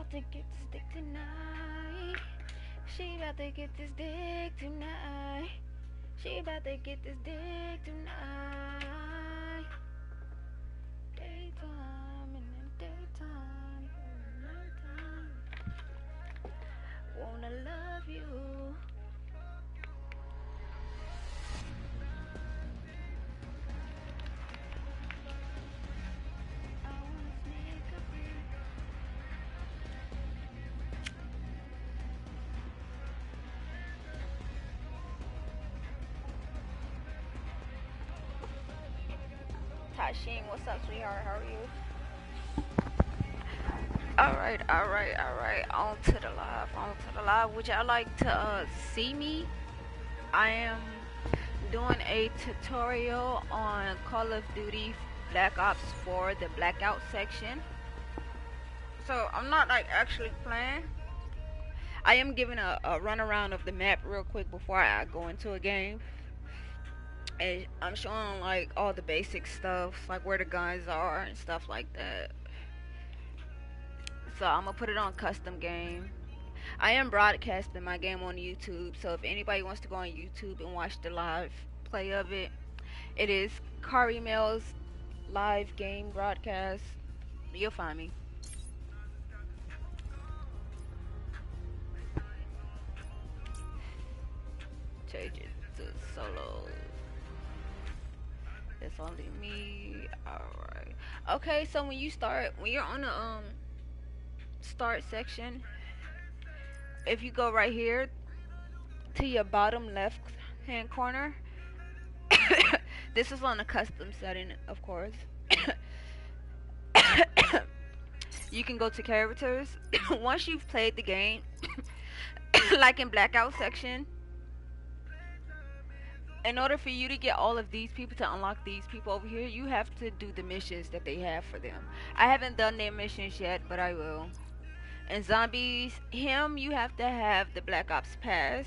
to get this dick tonight. She about to get this dick tonight. She about to get this dick tonight. Daytime and then daytime and nighttime. Wanna love you. I wanna sneak up in. Tashin, what's up, sweetheart? How are you? Alright. On to the live. On to the live. Would y'all like to see me? I am doing a tutorial on Call of Duty Black Ops 4, the blackout section. So I'm not like actually playing. I am giving a run around of the map real quick before I go into a game. And I'm showing like all the basic stuff, like where the guns are and stuff like that. So I'm gonna put it on custom game. I am broadcasting my game on YouTube, so if anybody wants to go on YouTube and watch the live play of it, it is KarriMel's live game broadcast. You'll find me. Change it to solo. It's only me. Alright. Okay, so when you're on the start section, if you go right here to your bottom left hand corner, this is on a custom setting, of course. You can go to characters. Once you've played the game, like in blackout section, in order for you to get all of these people, to unlock these people over here, you have to do the missions that they have for them. I haven't done their missions yet, but I will. And zombies, you have to have the Black Ops Pass,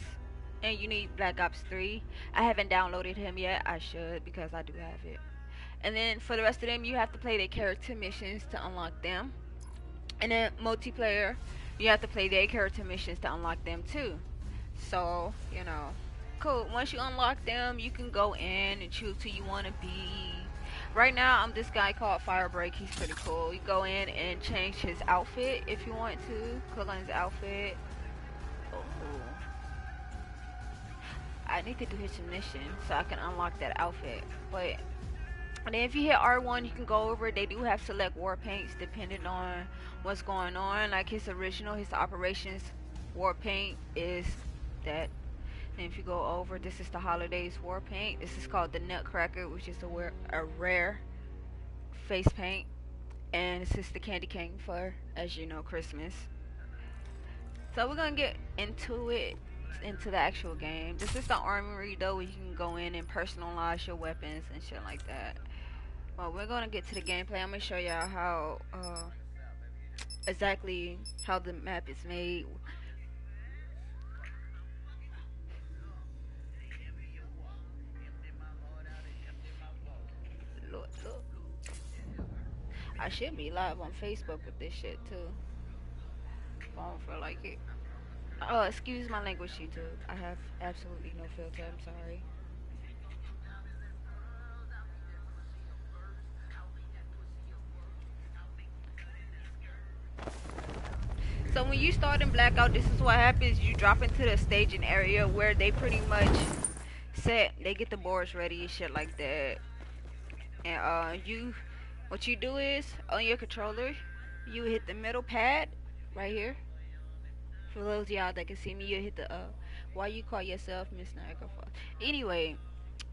and you need Black Ops 3. I haven't downloaded him yet. I should, because I do have it. And then for the rest of them, you have to play their character missions to unlock them. And then multiplayer, you have to play their character missions to unlock them too. So, cool. Once you unlock them, you can go in and choose who you want to be. Right now, I'm this guy called Firebreak. He's pretty cool. You go in and change his outfit if you want to. Click on his outfit. Oh, cool. I need to do his mission so I can unlock that outfit. But and then if you hit R1, you can go over. They do have select war paints depending on what's going on. Like his operations war paint is that. And if you go over, this is the holidays war paint. This is called the Nutcracker, which is a rare face paint. And this is the Candy Cane for, as you know, Christmas. So we're gonna get into the actual game. This is the armory though, where you can go in and personalize your weapons and shit like that. Well, we're gonna get to the gameplay. I'm gonna show y'all how exactly how the map is made. Look. I should be live on Facebook with this shit too. If I don't feel like it. Oh, excuse my language, YouTube. I have absolutely no filter. I'm sorry. So when you start in Blackout, this is what happens. You drop into the staging area where they pretty much they get the boards ready and shit like that. And what you do is, on your controller, you hit the middle pad right here. For those of y'all that can see me, you hit the why you call yourself Miss Niagara Falls. Anyway,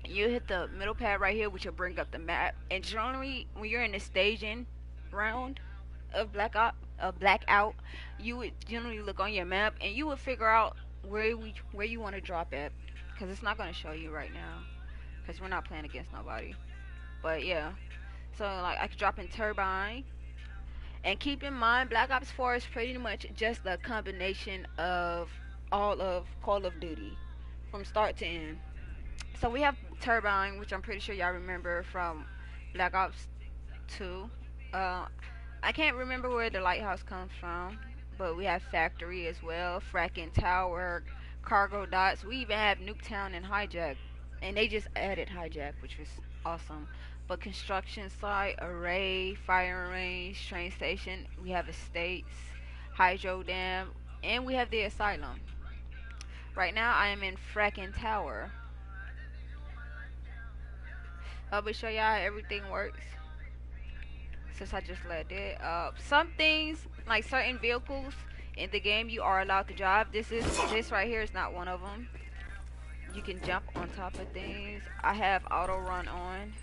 you hit the middle pad right here, which will bring up the map. And generally, when you're in the staging round of Blackout, you would generally look on your map and you would figure out where you want to drop at, because it's not going to show you right now, because we're not playing against nobody. But yeah, so like I could drop in Turbine. And keep in mind, Black Ops 4 is pretty much just a combination of all of Call of Duty from start to end. So we have Turbine, which I'm pretty sure y'all remember from Black Ops 2. I can't remember where the lighthouse comes from, but we have factory as well, fracking tower, cargo dots. We even have Nuketown and hijack, and they just added hijack, which was awesome. But construction site, array, firing range, train station. We have estates, hydro dam, and we have the asylum. Right now I am in fracking tower. I'll be show y'all how everything works since I just let it. Some things, like certain vehicles in the game, you are allowed to drive. This right here is not one of them. You can jump on top of things. I have auto run on.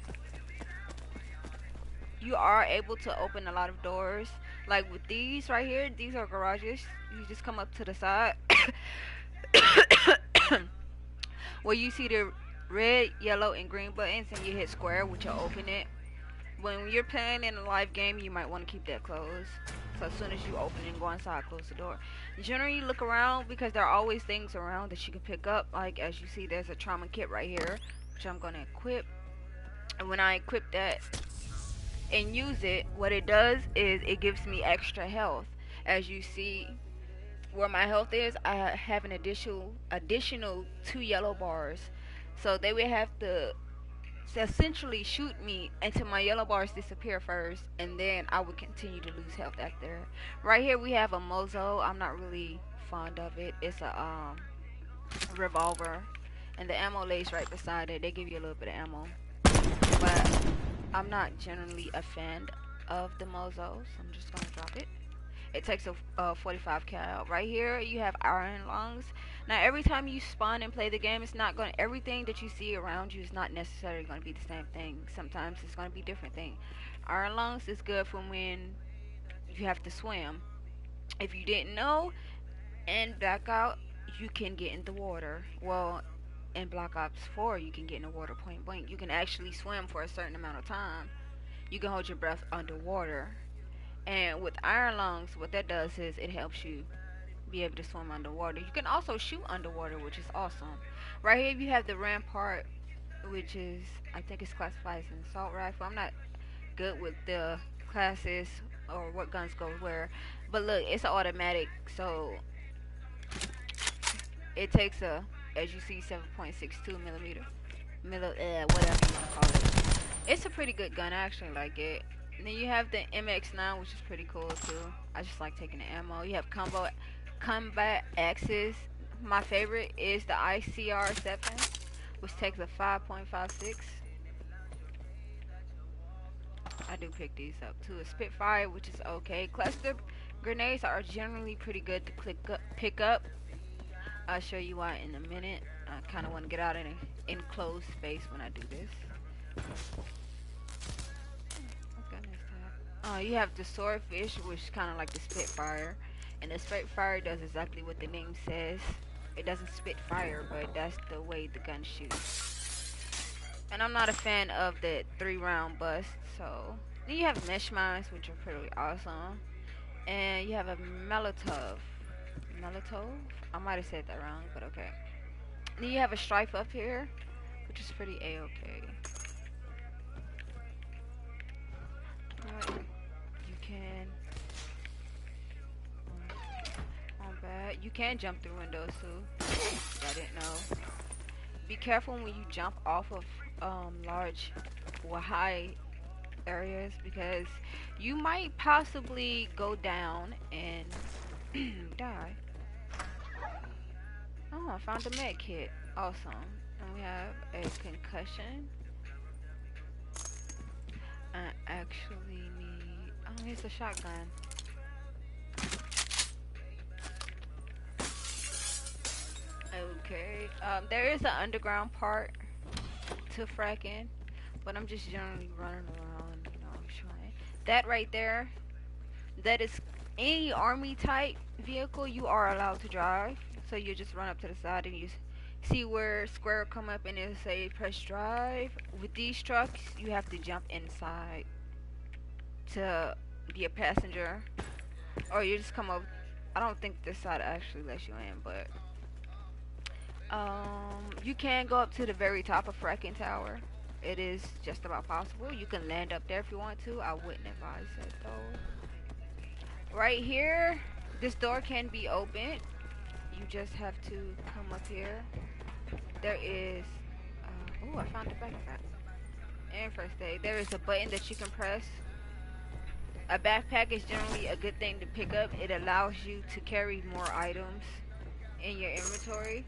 You are able to open a lot of doors. Like with these right here, these are garages. You just come up to the side where you see the red, yellow, and green buttons, and you hit square, which will open it. When you're playing in a live game, you might want to keep that closed. So as soon as you open and go inside, close the door. Generally, look around because there are always things around that you can pick up. Like as you see, there's a trauma kit right here, which I'm gonna equip. And when I equip that and use it, what it does is it gives me extra health. As you see, where my health is, I have an additional 2 yellow bars. So they would have to essentially shoot me until my yellow bars disappear first, and then I would continue to lose health after. Right here we have a Mozo. I'm not really fond of it. It's a revolver, and the ammo lays right beside it. They give you a little bit of ammo, but I'm not generally a fan of the Mozo, so I'm just gonna drop it. It takes a 45 cal. Right here you have iron lungs. Now every time you spawn and play the game, it's not going to, everything that you see around you is not necessarily going to be the same thing. Sometimes it's going to be different thing. Iron lungs is good for when you have to swim. If you didn't know, in Blackout you can get in the water. Well, in Black Ops 4 you can get in the water point blank. You can actually swim for a certain amount of time. You can hold your breath underwater. And with iron lungs, what that does is it helps you be able to swim underwater. You can also shoot underwater, which is awesome. Right here you have the Rampart, which is, I think it's classified as an assault rifle. I'm not good with the classes or what guns go where, but look, it's automatic, so it takes a, as you see, 7.62 millimeter, whatever you want to call it. It's a pretty good gun. I actually like it. And then you have the MX9, which is pretty cool too. I just like taking the ammo. You have combat axes. My favorite is the ICR-7, which takes a 5.56. I do pick these up too. A Spitfire, which is okay. Cluster grenades are generally pretty good to pick up. I'll show you why in a minute. I kind of want to get out in an enclosed space when I do this. You have the Swordfish, which is kind of like the Spitfire, and the Spitfire does exactly what the name says. It doesn't spit fire, but that's the way the gun shoots. And I'm not a fan of the 3-round bust. So then you have mesh mines, which are pretty awesome, and you have a Molotov. I might have said that wrong, but okay. And then you have a Strife up here, which is pretty a-okay. You can jump through windows too. I didn't know. Be careful when you jump off of large or high areas, because you might possibly go down and die. Oh, I found a med kit. Awesome. And we have a concussion. I actually need, oh, here's a shotgun. Okay, there is an underground part to fracking, but I'm just generally running around, you know, trying. That right there, that is any army type vehicle you are allowed to drive. So you just run up to the side and you see where square come up and it'll say press drive. With these trucks, you have to jump inside to be a passenger, or you just come up. I don't think this side actually lets you in, but you can go up to the very top of fracking tower. It is just about possible. You can land up there if you want to. I wouldn't advise it though. Right here, This door can be opened. You just have to come up here. There is. Oh, I found the backpack. And first aid. There is a button that you can press. A backpack is generally a good thing to pick up. It allows you to carry more items in your inventory.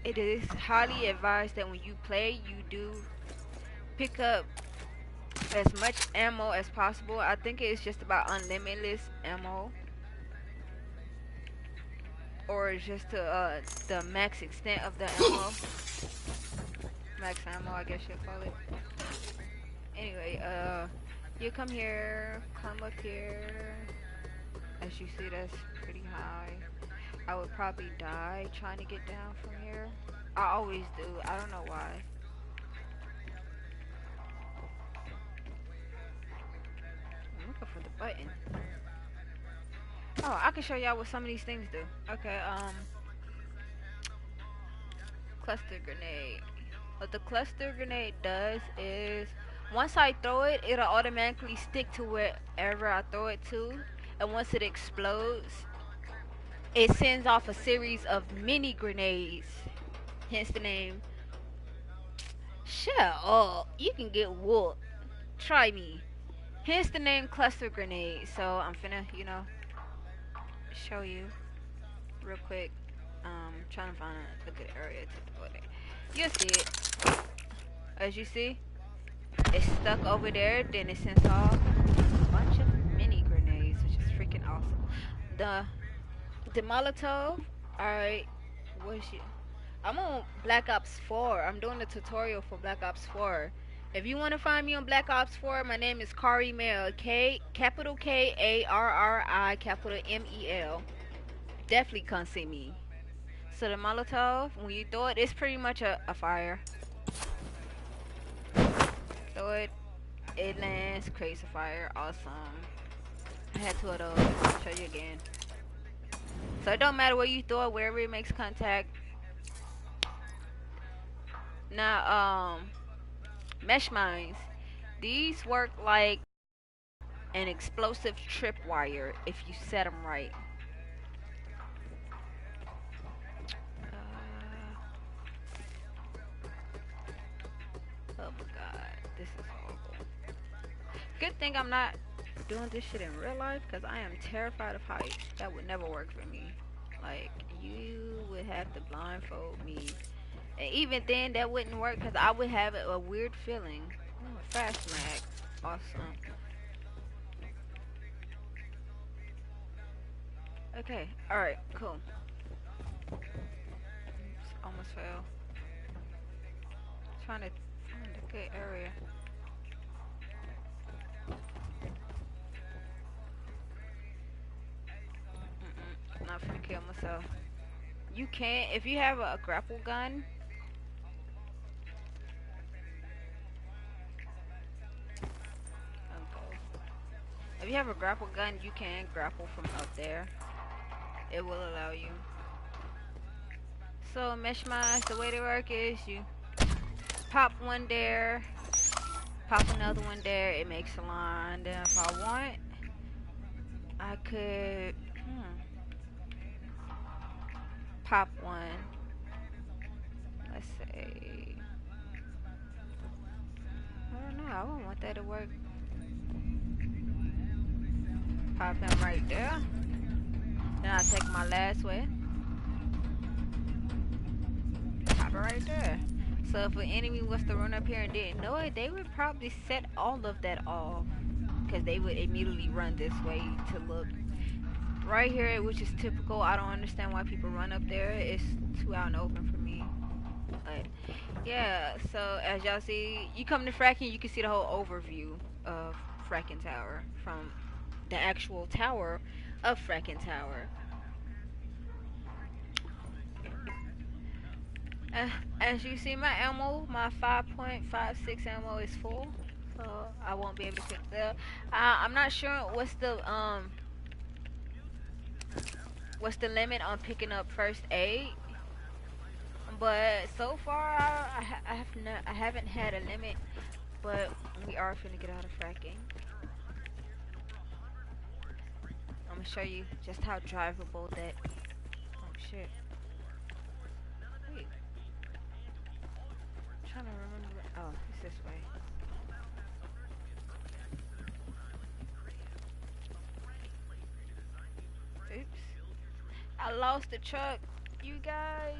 It is highly advised that when you play, you do pick up as much ammo as possible. I think it's just about unlimited ammo, or just to the max extent of the ammo. Max ammo, I guess you'll call it. Anyway, you come here, climb up here. As you see, that's pretty high. I would probably die trying to get down from here. I always do. I don't know why. I'm looking for the button. Oh, I can show y'all what some of these things do. Okay, cluster grenade. What the cluster grenade does is, once I throw it, it'll automatically stick to wherever I throw it to. And once it explodes, it sends off a series of mini grenades. Hence the name. Shut up. You can get whooped. Try me. Hence the name cluster grenade. So I'm finna, show you real quick. Trying to find a good area to throw it. You'll see it. As you see, it's stuck over there. Then it sends off a bunch of mini grenades, which is freaking awesome. The Molotov. Alright. What's you? I'm on Black Ops 4. I'm doing a tutorial for Black Ops 4. If you want to find me on Black Ops 4, my name is KarriMel. Capital Karri, capital MEL. Definitely come see me. So the Molotov, when you throw it, it's pretty much a fire. Throw it, it lands, creates a fire. Awesome. I had two of those. I'll show you again. So it don't matter where you throw it, wherever it makes contact. Now, mesh mines. These work like an explosive tripwire if you set them right. Oh my god, this is horrible. Good thing I'm not doing this shit in real life, because I am terrified of heights. That would never work for me. Like, you would have to blindfold me. And even then, that wouldn't work, because I would have a weird feeling. Oh, fast mag. Awesome. Okay, alright, cool. Oops, almost fell. Trying to find a good area. Not finna kill myself. You can't, if you have a grapple gun. Okay. If you have a grapple gun, you can grapple from up there. It will allow you. So mesh mines, the way they work is you pop one there, pop another one there, it makes a line. Then if I want, I could pop one. Let's say, I don't know, I wouldn't want that to work. Pop him right there. Then I take my last way. Pop it right there. So if an enemy was to run up here and didn't know it, they would probably set all of that off, because they would immediately run this way to look. Right here, which is typical, I don't understand why people run up there. It's too out and open for me. But yeah, so as y'all see, you come to fracking, you can see the whole overview of Fracking Tower from the actual tower of Fracking Tower. As you see, my ammo, my 5.56 ammo is full, so I won't be able to pick that. I'm not sure what's the limit on picking up first aid, but so far I haven't had a limit. But we are finna get out of fracking. gonna show you just how drivable that. Oh shit. Wait. I'm trying to remember. Oh, it's this way. Oops. I lost the truck. You guys.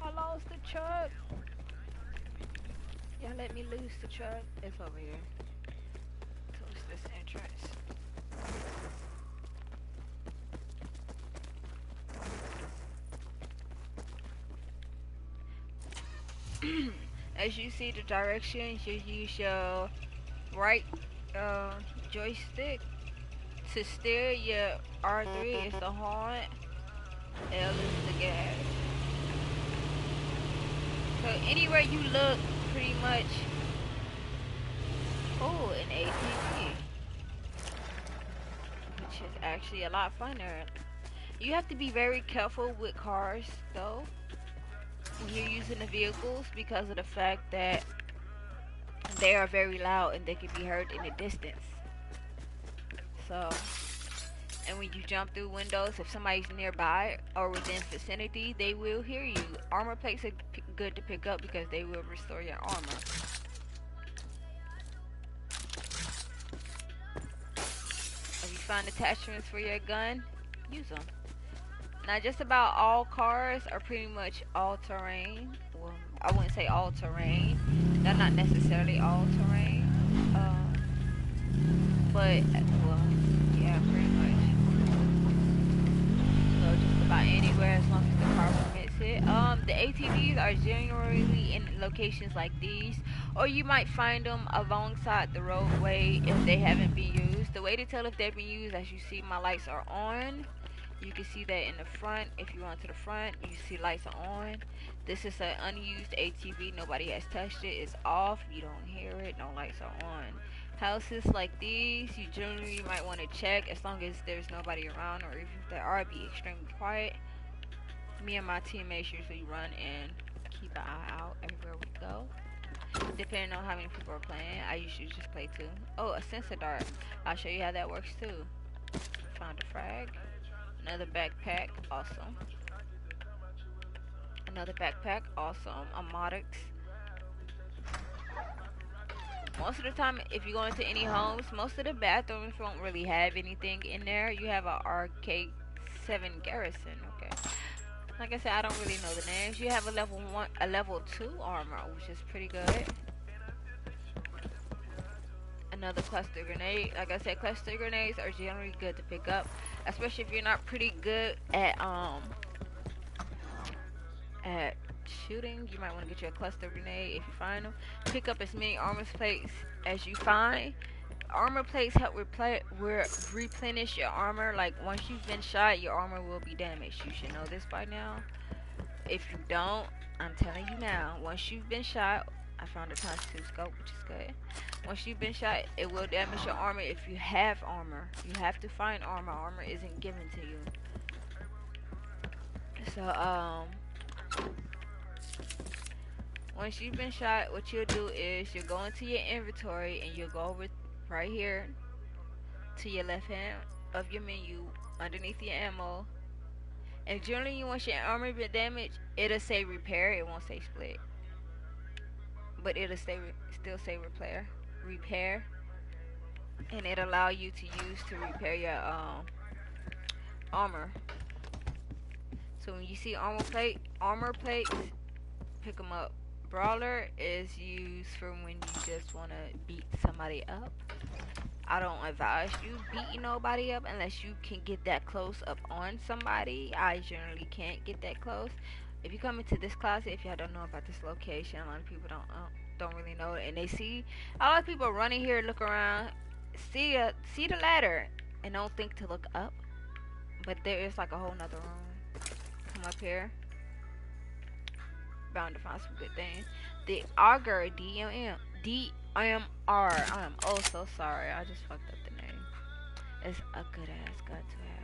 I lost the truck. Y'all let me lose the truck. It's over here. Towards this entrance. As you see the directions, you use your right uh, joystick to steer. Your R3 is the horn, L is the gas. So anywhere you look, pretty much. Oh, an ATV, which is actually a lot funner. You have to be very careful with cars, though, when you're using the vehicles, because of the fact that they are very loud and they can be heard in the distance. So, and when you jump through windows, if somebody's nearby or within vicinity, they will hear you. Armor plates are good to pick up because they will restore your armor. If you find attachments for your gun, use them. Now, just about all cars are pretty much all-terrain. Well, I wouldn't say all-terrain. They're not necessarily all-terrain. But, well, yeah, pretty much. So just about anywhere as long as the car permits it. The ATVs are generally in locations like these, or you might find them alongside the roadway if they haven't been used. The way to tell if they've been used, as you see, my lights are on. You can see that in the front. If you run to the front, you see lights are on. This is an unused ATV. Nobody has touched it. It's off. You don't hear it. No lights are on. Houses like these, you generally might want to check as long as there's nobody around, or if there are, be extremely quiet. Me and my teammates usually run and keep an eye out everywhere we go. Depending on how many people are playing, I usually just play two. Oh, a sensor dart. I'll show you how that works too. Found a frag. Another backpack, awesome. Another backpack, awesome. A Modix. Most of the time, if you go into any homes, most of the bathrooms won't really have anything in there. You have a RK7 Garrison, okay. Like I said, I don't really know the names. You have a level 2 armor, which is pretty good. Another cluster grenade. Like I said, cluster grenades are generally good to pick up, especially if you're not pretty good at shooting. You might want to get you a cluster grenade if you find them. Pick up as many armor plates as you find. Armor plates help replenish your armor. Like, once you've been shot, your armor will be damaged. You should know this by now. If you don't, I'm telling you now, once you've been shot, I found a times 2 scope, which is good. Once you've been shot, it will damage your armor if you have armor. You have to find armor. Armor isn't given to you. So, once you've been shot, what you'll do is you'll go into your inventory and you'll go over right here to your left hand of your menu underneath your ammo. And generally, once your armor been damaged, it'll say repair. It won't say split, but it'll still say repair, and it'll allow you to use to repair your armor. So when you see armor plates, pick them up. Brawler is used for when you just want to beat somebody up. I don't advise you beating nobody up unless you can get that close up on somebody. I generally can't get that close. If you come into this closet, if y'all don't know about this location, a lot of people don't really know it, and they see a lot of people running here, look around, see the ladder, and don't think to look up. But there is like a whole nother room. Come up here. Bound to find some good things. The auger, DMR. I am oh so sorry. I just fucked up the name. It's a good ass gun to have.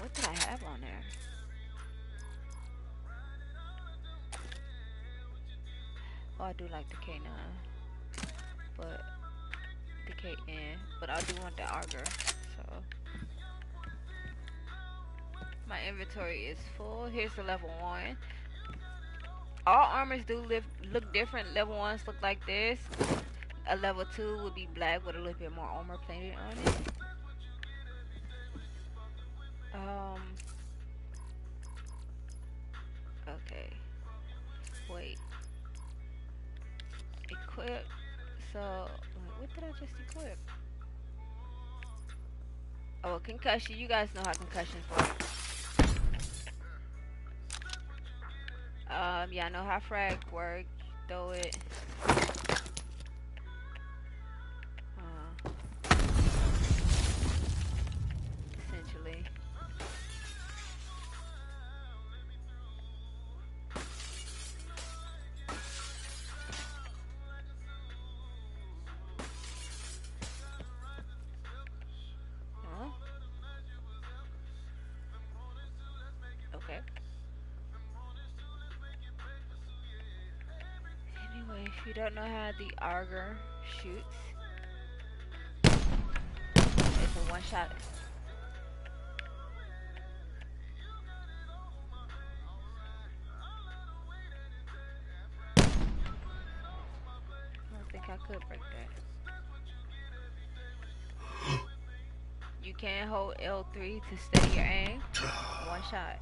What did I have on there? Oh, I do like the K9, but the VKN, but I do want the auger. So my inventory is full. Here's the level 1. All armors do look different. Level 1s look like this. A level 2 would be black with a little bit more armor plated on it. Okay. Wait. Equip. So, what did I just equip? Oh, concussion. You guys know how concussions work. Yeah, I know how frag work. Throw it. Essentially. Okay. Anyway, if you don't know how the auger shoots, it's a one shot. I don't think I could break that. You can hold L3 to steady your aim. One shot.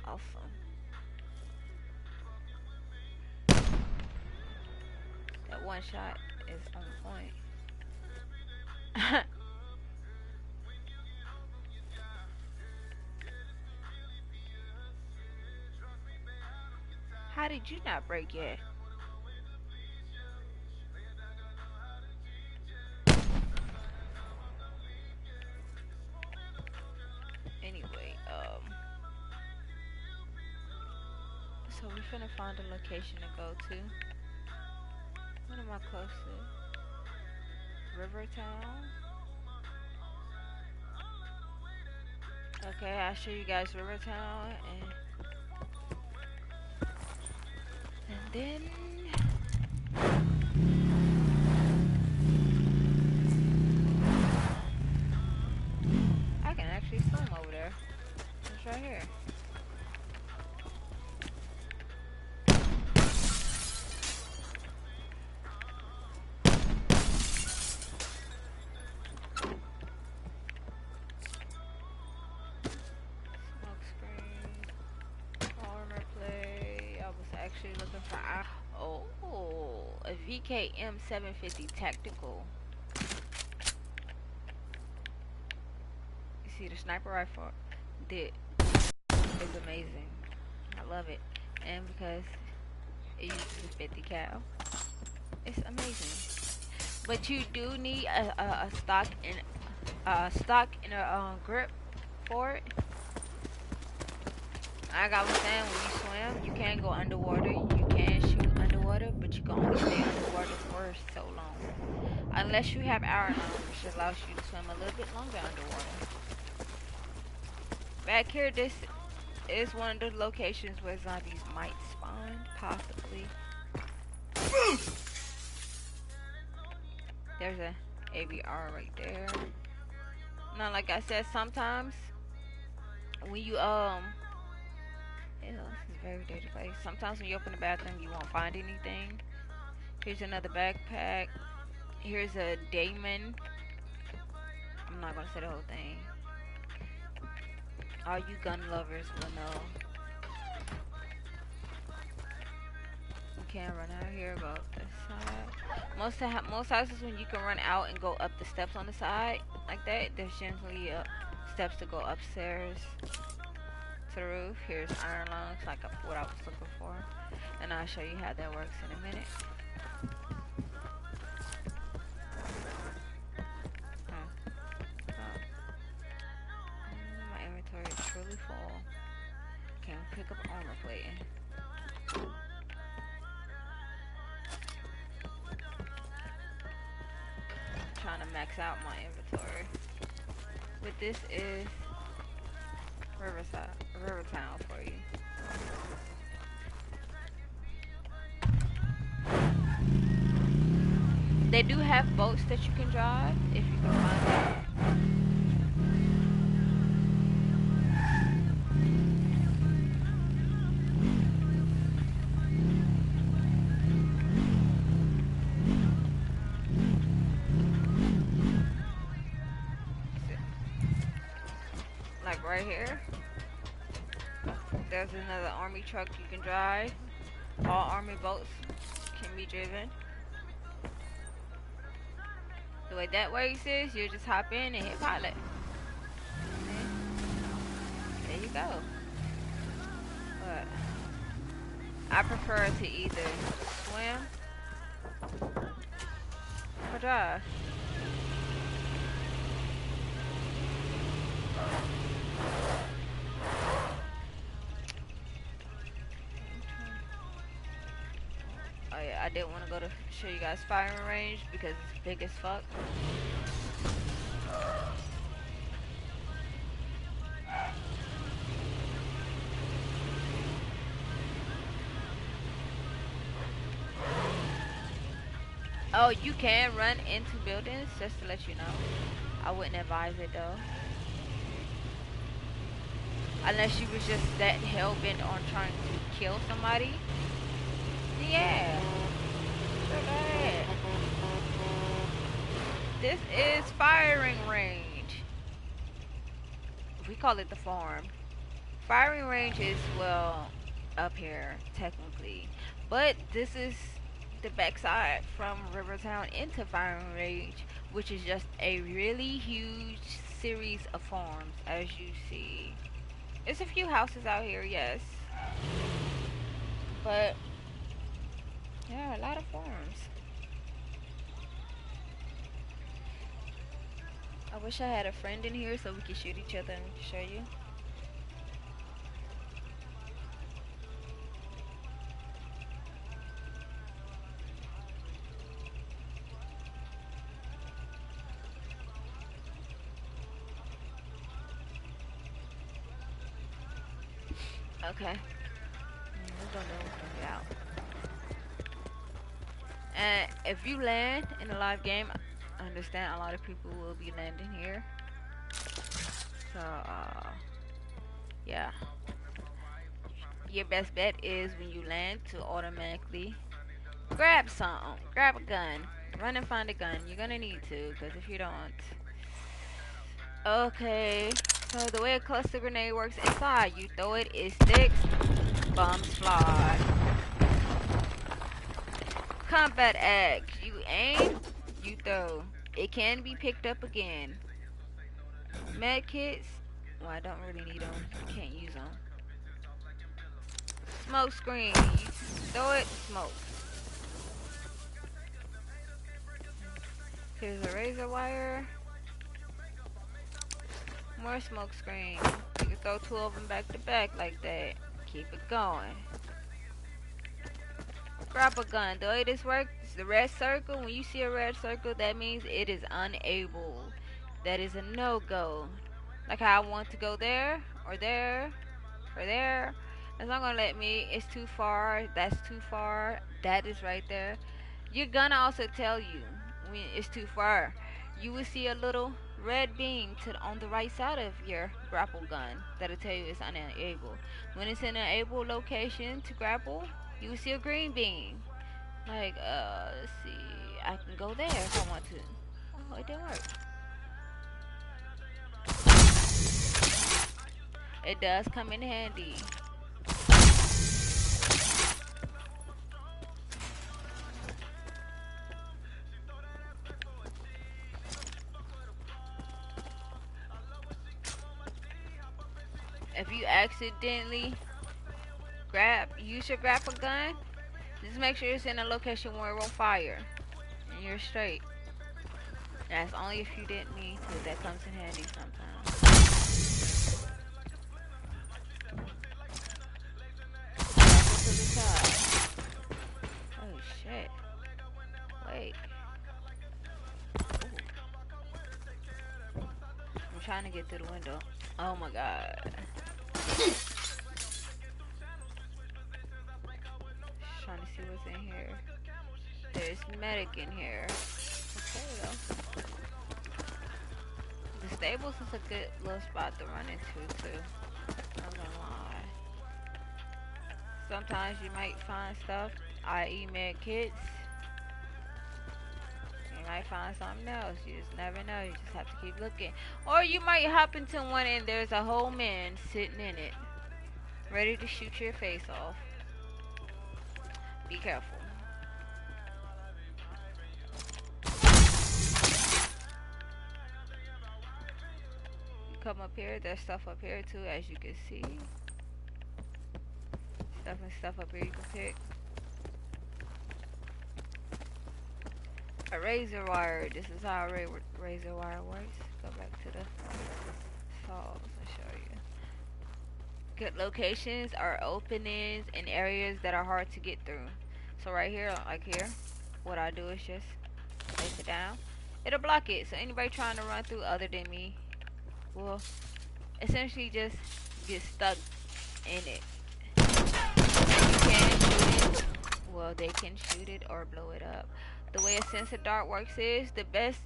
Awesome. That one shot is on point. How did you not break yet? Anyway, so we're finna find a location to go to. What am I close to? Rivertown? Okay, I'll show you guys Rivertown and then I can actually swim over there. It's right here. Looking for a VKM 750 tactical. You see the sniper rifle is amazing. I love it, and because it uses a 50 cal, it's amazing. But you do need a stock and a grip for it. Like I was saying, when you swim, you can't go underwater. You can shoot underwater, but you can only stay underwater for so long. Unless you have hour long, which allows you to swim a little bit longer underwater. Back here, this is one of the locations where zombies might spawn, possibly. There's a ABR right there. Now, like I said, sometimes when you ew, this is a very dirty place. Sometimes when you open the bathroom, you won't find anything. Here's another backpack. Here's a daemon. I'm not gonna say the whole thing. All you gun lovers will know. You can't run out here, go up this side. Most houses, when you can run out and go up the steps on the side like that, there's generally steps to go upstairs to the roof. Here's iron lungs, like what I was looking for, and I'll show you how that works in a minute. My inventory is truly full. Can't pick up armor plating. I'm trying to max out my inventory. But this is Rivertown for you. They do have boats that you can drive if you can find them. Like right here, there's another army truck you can drive. All army boats can be driven. The way that works is you just hop in and hit pilot. There you go. But I prefer to either swim or drive. Oh yeah, I did want to go to show you guys firing range because it's big as fuck. Oh, you can run into buildings, just to let you know. I wouldn't advise it though. Unless you was just that hell-bent on trying to kill somebody. Yeah. Sure go ahead. This is firing range. We call it the farm. Firing range is, well, up here, technically. But this is the backside from Rivertown into firing range, which is just a really huge series of farms, as you see. There's a few houses out here, yes. But, yeah, a lot of farms. I wish I had a friend in here so we could shoot each other and show you. Okay. We're gonna get out. And if you land in a live game, I understand a lot of people will be landing here. So, yeah. Your best bet is when you land to automatically grab something. Grab a gun. Run and find a gun. You're gonna need to, because if you don't. Okay. So the way a cluster grenade works inside, you throw it, it sticks, bombs fly. Combat axe. You aim, you throw. It can be picked up again. Med kits. Well, I don't really need them. Can't use them. Smoke screen. You throw it, smoke. Here's a razor wire. More smoke screen. You can throw 2 of them back to back like that. Keep it going. Grab a gun. The way this works, the red circle, when you see a red circle, that means it is unable. That is a no-go. Like how I want to go there, or there, or there. It's not gonna let me. It's too far. That's too far. That is right there. You're gonna also tell you when it's too far. You will see a little red beam on the right side of your grapple gun that'll tell you it's unable. When it's in an able location to grapple, you will see a green beam. Like, let's see. I can go there if I want to. Oh, it didn't work. It does come in handy. If you accidentally use your grapple gun, just make sure it's in a location where it won't fire, and you're straight. That's only if you didn't need to. That comes in handy sometimes. To the side. Oh shit! Wait. Ooh. I'm trying to get through the window. Oh my god. this medic in here. Okay, though. The stables is a good little spot to run into, too. Not gonna lie. Sometimes you might find stuff, i.e. med kits. You might find something else. You just never know. You just have to keep looking. Or you might hop into one and there's a whole man sitting in it, ready to shoot your face off. Be careful. You come up here. There's stuff up here too, as you can see. Stuff up here you can pick. A razor wire. This is how a razor wire works. Go back to the saws and show you. Good locations are openings in areas that are hard to get through. So right here, like here, what I do is just place it down. It'll block it. So anybody trying to run through other than me will essentially just get stuck in it. You can shoot it. Well, they can shoot it or blow it up. The way a sensor dart works is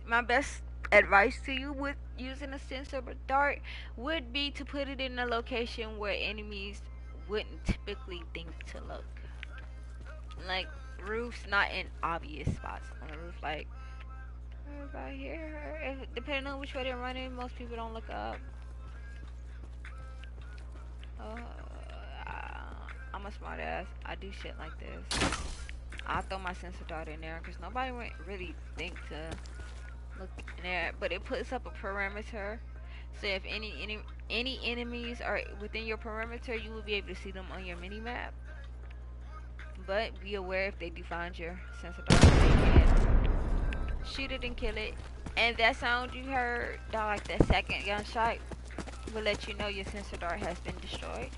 my best advice to you with using a sensor dart would be to put it in a location where enemies wouldn't typically think to look. Like roofs, not in obvious spots on the roof, like right here. Depending on which way they're running, most people don't look up. I'm a smart ass. I do shit like this. I'll throw my sensor dart in there because nobody would really think to look in there. But it puts up a perimeter. So if any enemies are within your perimeter, you will be able to see them on your mini map. But be aware if they do find your sensor dart, they can shoot it and kill it. And that sound you heard, like that second gunshot, will let you know your sensor dart has been destroyed.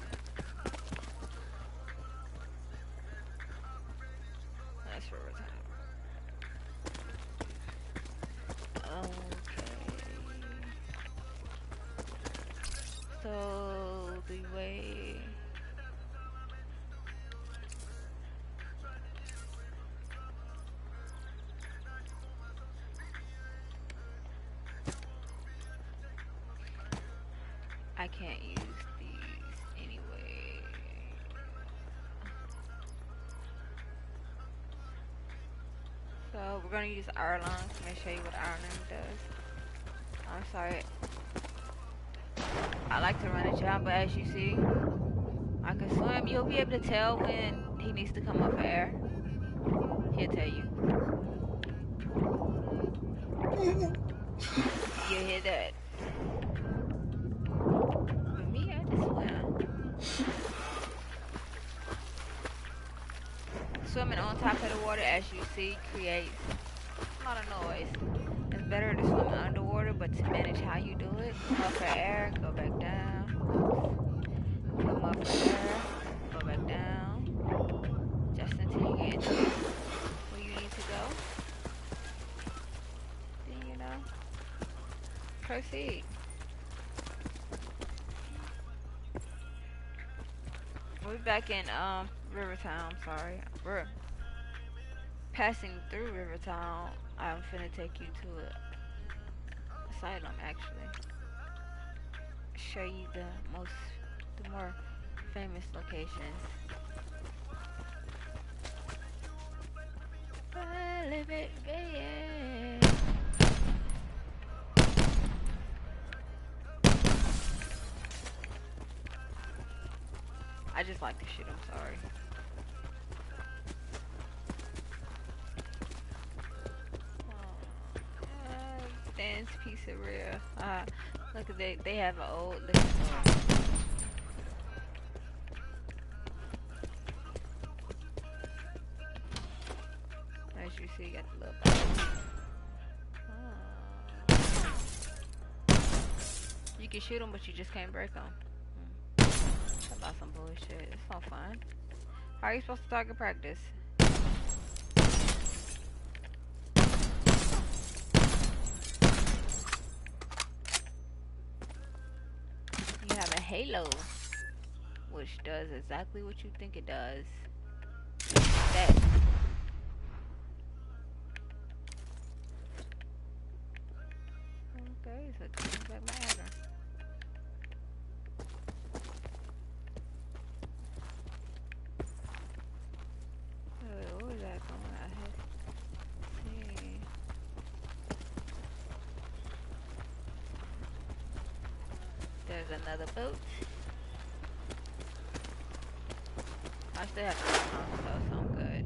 That's for return. Okay. So the way I can't use these anyway. So we're gonna use iron lungs. Let me show you what iron lung does. I'm sorry. I like to run a job, but as you see, I can swim. You'll be able to tell when he needs to come up for air. He'll tell you. You hear that? With me, I just swim. Swimming on top of the water, as you see, creates a lot of noise. It's better to swim underwater, but to manage how you do it, come up for air, go back down. Come up for air, go back down. Just until you get to where you need to go. Then you know, proceed. We're back in Rivertown, sorry. We're passing through Rivertown. I'm finna take you to a asylum, actually. Show you the more famous locations. I live it, baby. I just like to shoot, I'm sorry. Stan's Pizzeria. Look at they have an old liquor store. As you see, you got the little bottle. You can shoot them, but you just can't break them. About some bullshit. It's no fun. How are you supposed to target practice? You have a halo, which does exactly what you think it does. That. took back my anger. What was that going out here? See. There's another boat. I still have to come home, so I'm good.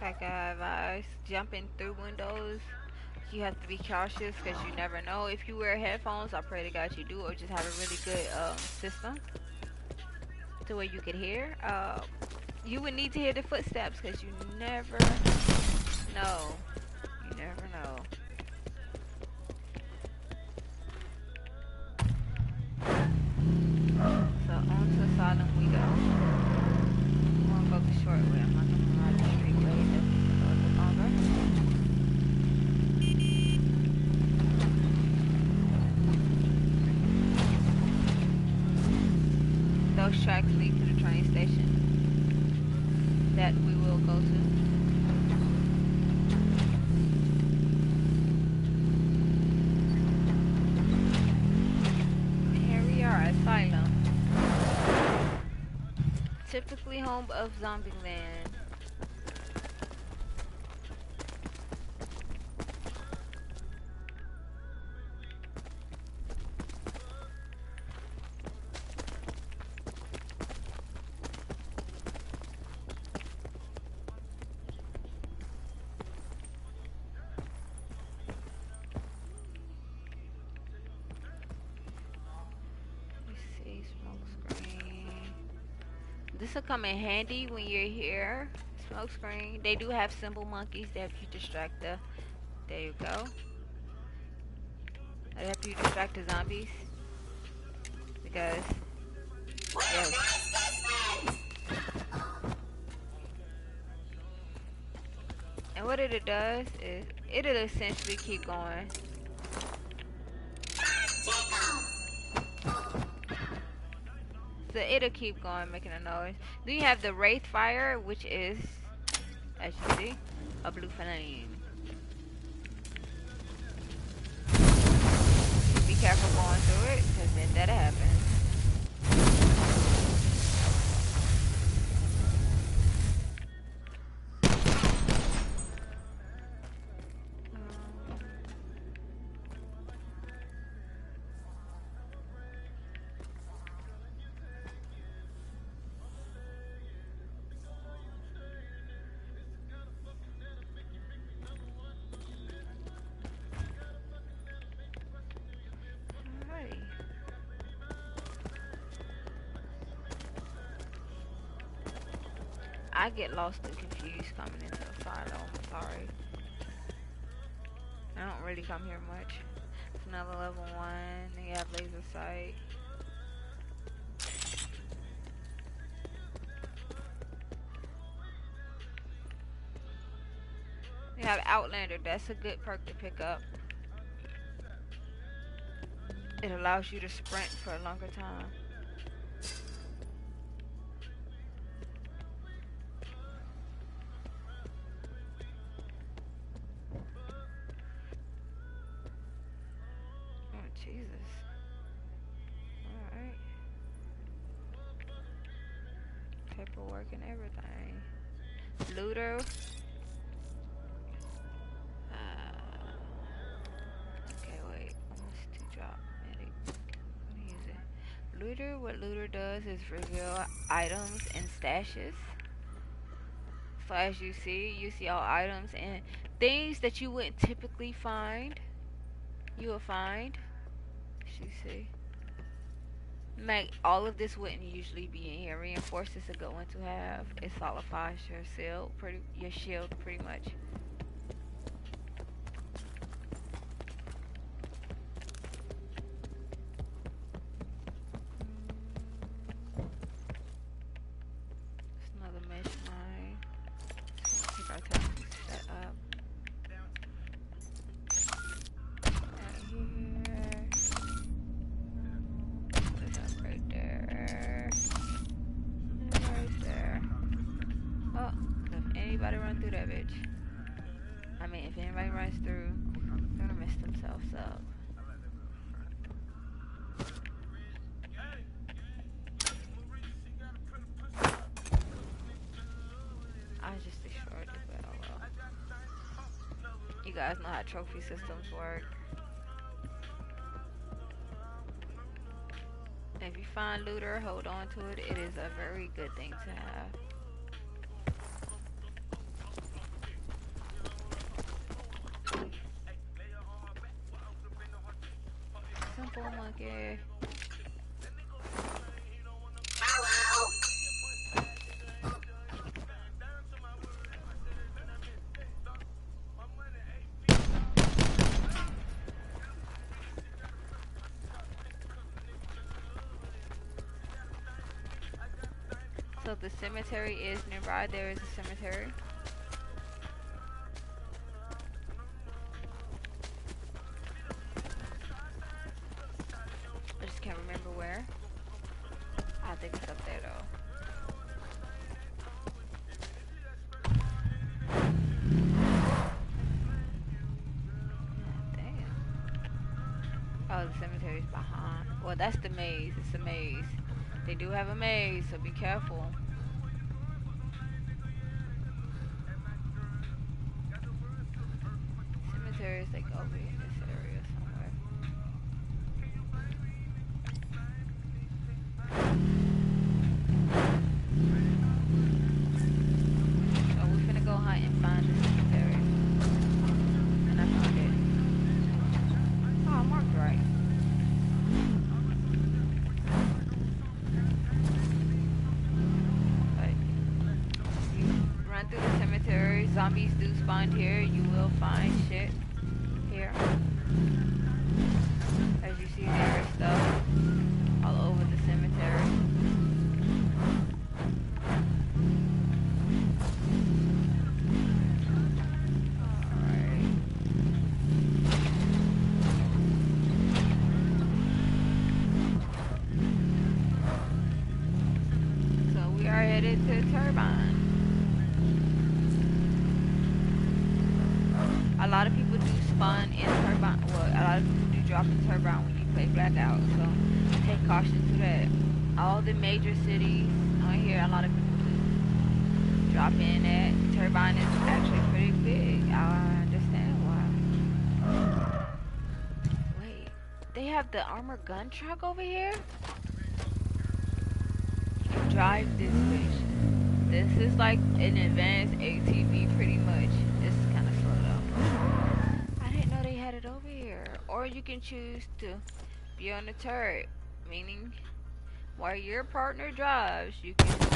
Like I advise, jumping through windows, you have to be cautious because you never know. If you wear headphones, I pray to God you do, or just have a really good system to where you could hear. You would need to hear the footsteps because you never know. You never know. So on to Asylum we go. I'm gonna go the short way. I'm not gonna ride the straight way. That's a little bit longer. Those tracks lead to the train station that we will go to. Here we are, Asylum. Typically home of Zombieland. This will come in handy when you're here. Smoke screen. They do have symbol monkeys that help you distract the. There you go. They help you distract the zombies. Because. Yes. And what it does is it'll essentially keep going. So it'll keep going, making a noise. Then you have the Wraith Fire, which is, as you see, a blue flame. Be careful going through it, because then that'll happen. I get lost and confused coming into Asylum. I'm sorry. I don't really come here much. It's another level 1. They have laser sight. We have Outlander. That's a good perk to pick up. It allows you to sprint for a longer time. Jesus. Alright. Paperwork and everything. Looter. Okay, wait. What's to drop? Medic. What is it? Looter. What Looter does is reveal items and stashes. So as you see all items and things that you wouldn't typically find. You will find. You see. Like all of this wouldn't usually be in here. Reinforcements are going to have. It solidifies your shield pretty much. It's another mesh mine. Take our time to set up. anybody run through that bitch. I mean, if anybody runs through, they're gonna mess themselves up. I just destroyed it, but oh well. You guys know how trophy systems work. If you find looter, hold on to it. It is a very good thing to have. Simple monkey. So the cemetery is nearby. There is a cemetery. I just can't remember where. I think it's up there though. Damn. Oh, the cemetery's behind. Well, that's the maze. It's a maze. They do have a maze, so be careful. Cemetery is like over in this area somewhere. So we're finna go hunt and find the cemetery. And I found it. Oh, I marked right. Through the cemetery, zombies do spawn here. You will find shit here. As you see, there is stuff all over the cemetery. Alright. So we are headed to Turbine. A lot of people do spawn in Turbine. Well, a lot of people do drop in Turbine when you play Blackout. So take caution to that. All the major cities on here, a lot of people do drop in at. Turbine is actually pretty big. I understand why. Wait, they have the armored gun truck over here? You can drive this bitch. This is like an advanced ATV pretty much. This is kind of slow though. I didn't know they had it over here. Or you can choose to be on the turret, meaning while your partner drives, you can do this.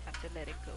Have to let it go.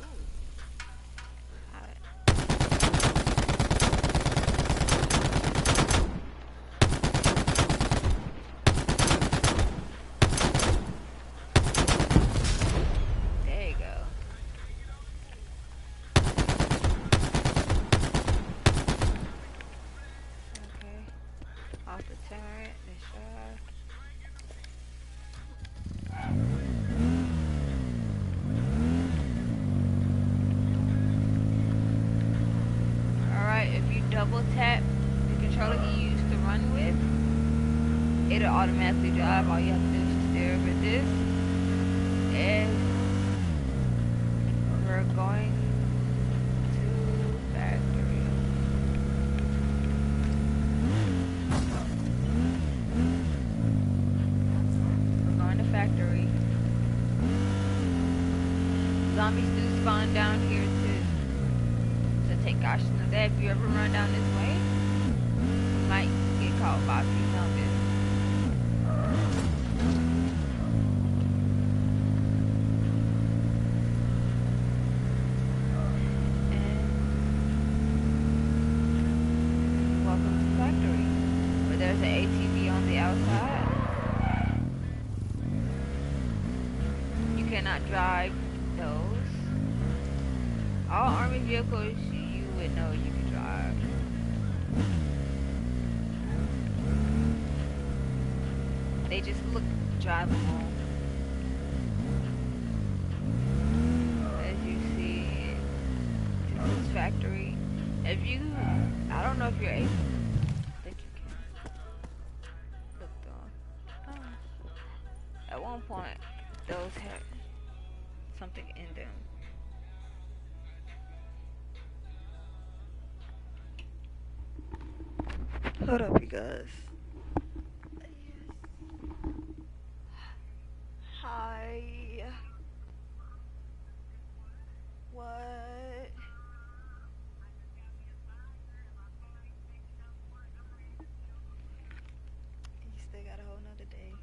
Double tap the controller you used to run with, it'll automatically drive. All you have to do is just steer over this, and we're going to factory. We're going to factory. Zombies do spawn down here too. Take caution of that. If you ever run down this way, you might get caught by a few zombies. And welcome to factory. But there's an ATV on the outside. You cannot drive those. All army vehicles would know you can drive. They just look drivable. As you see, this factory. If you, I don't know if you're able. I think you can look though. At one point, those had something in them. Hold up, you guys. Hi. What? You still got a whole nother day.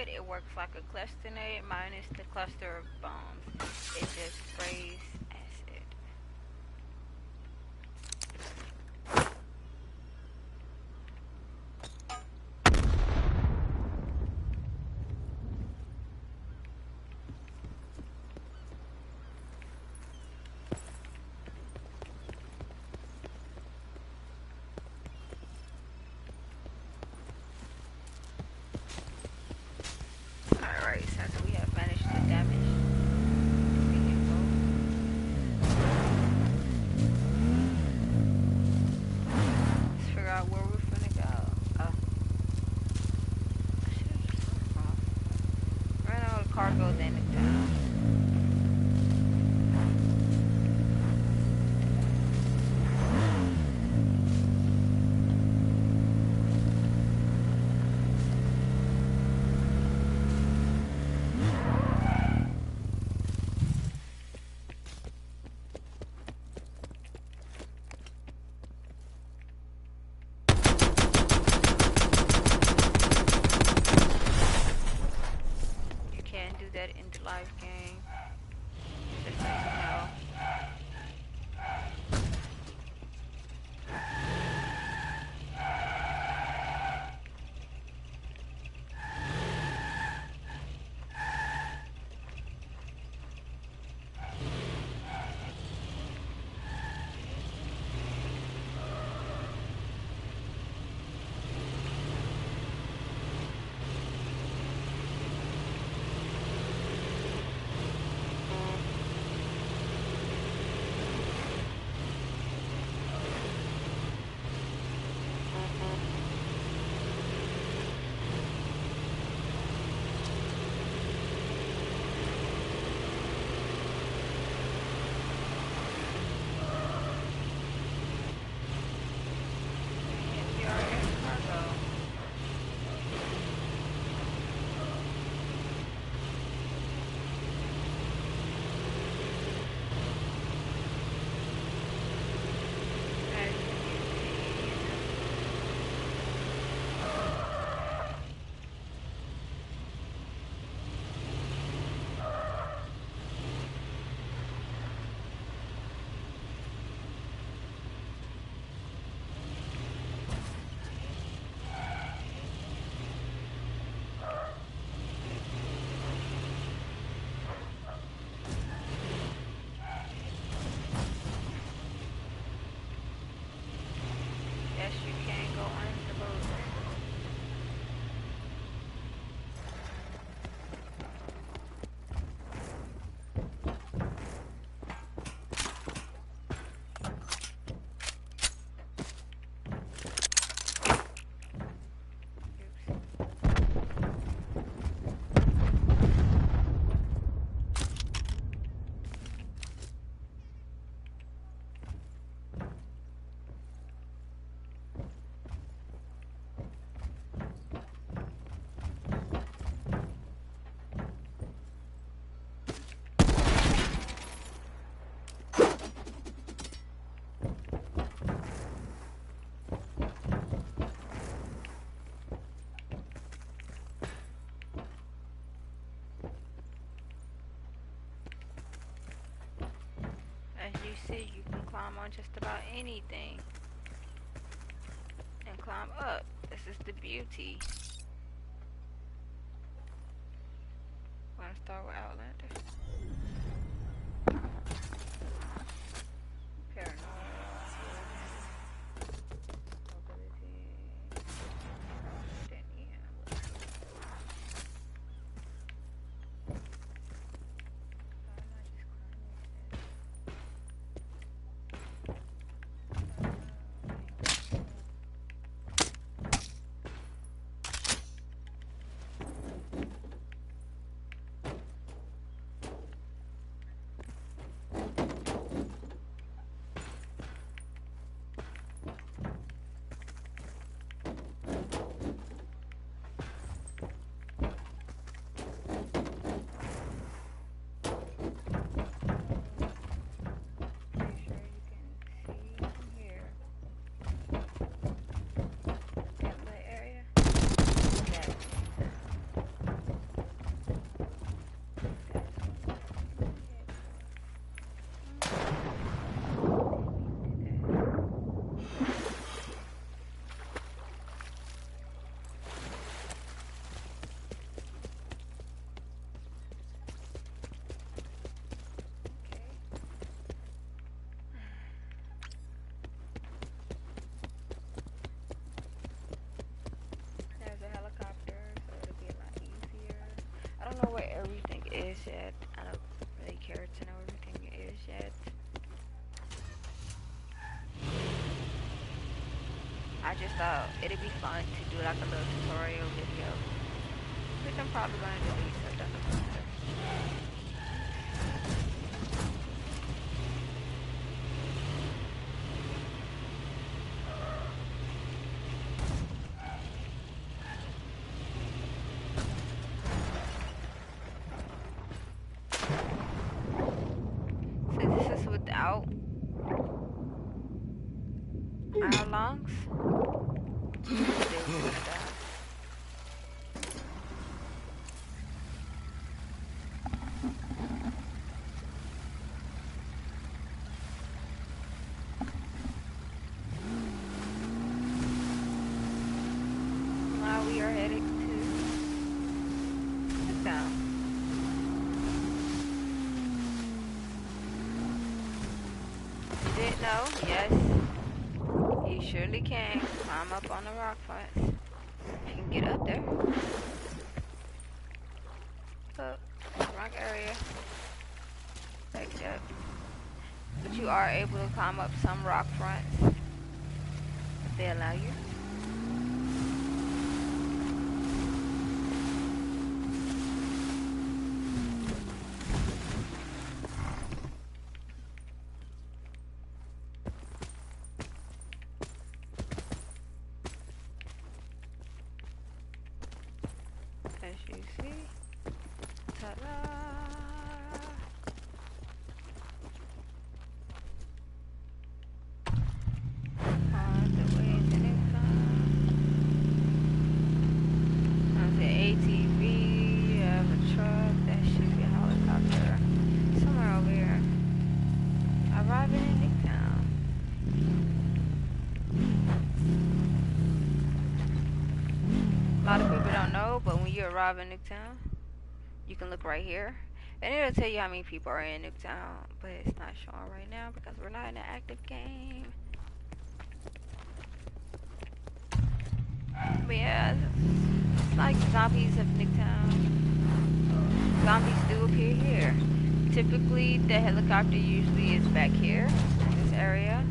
but it works like a cluster nade minus the cluster of bombs. It just sprays acid. Alright, since we have managed to damage the vehicle, let's figure out where we're finna go. Oh, I should have just went off. Ran out of cargo, then it down. You can't do that in the live game. Just so you know. If you're in cargo. As you can see, yes, you can go on the boat. Oops. As you see, you can climb on just about anything and climb up. This is the beauty. Wanna start with Outlander? Paranormal. Mobility. Then yeah. Why am I just climbing this? yet. I don't really care to know everything it is yet. I just thought it'd be fun to do like a little tutorial video, which I'm probably gonna delete, so it doesn't matter. So this is without our lungs. Now we are headed to the town. You didn't know? Yes. You surely can climb up on the rock fronts. You can get up there. Up, rock area. Like that. But you are able to climb up some rock fronts. If they allow you. As you see. Ta-da! On the way to Newfoundland. There's an ATV, you have a truck, that should be a helicopter. Somewhere over here. Arriving in Newtown. A lot of people don't know, but when you arrive in Newtown, you can look right here. And it'll tell you how many people are in Newtown, but it's not showing right now because we're not in an active game. But yeah, it's like zombies of Newtown. Zombies do appear here. Typically, the helicopter usually is back here, in this area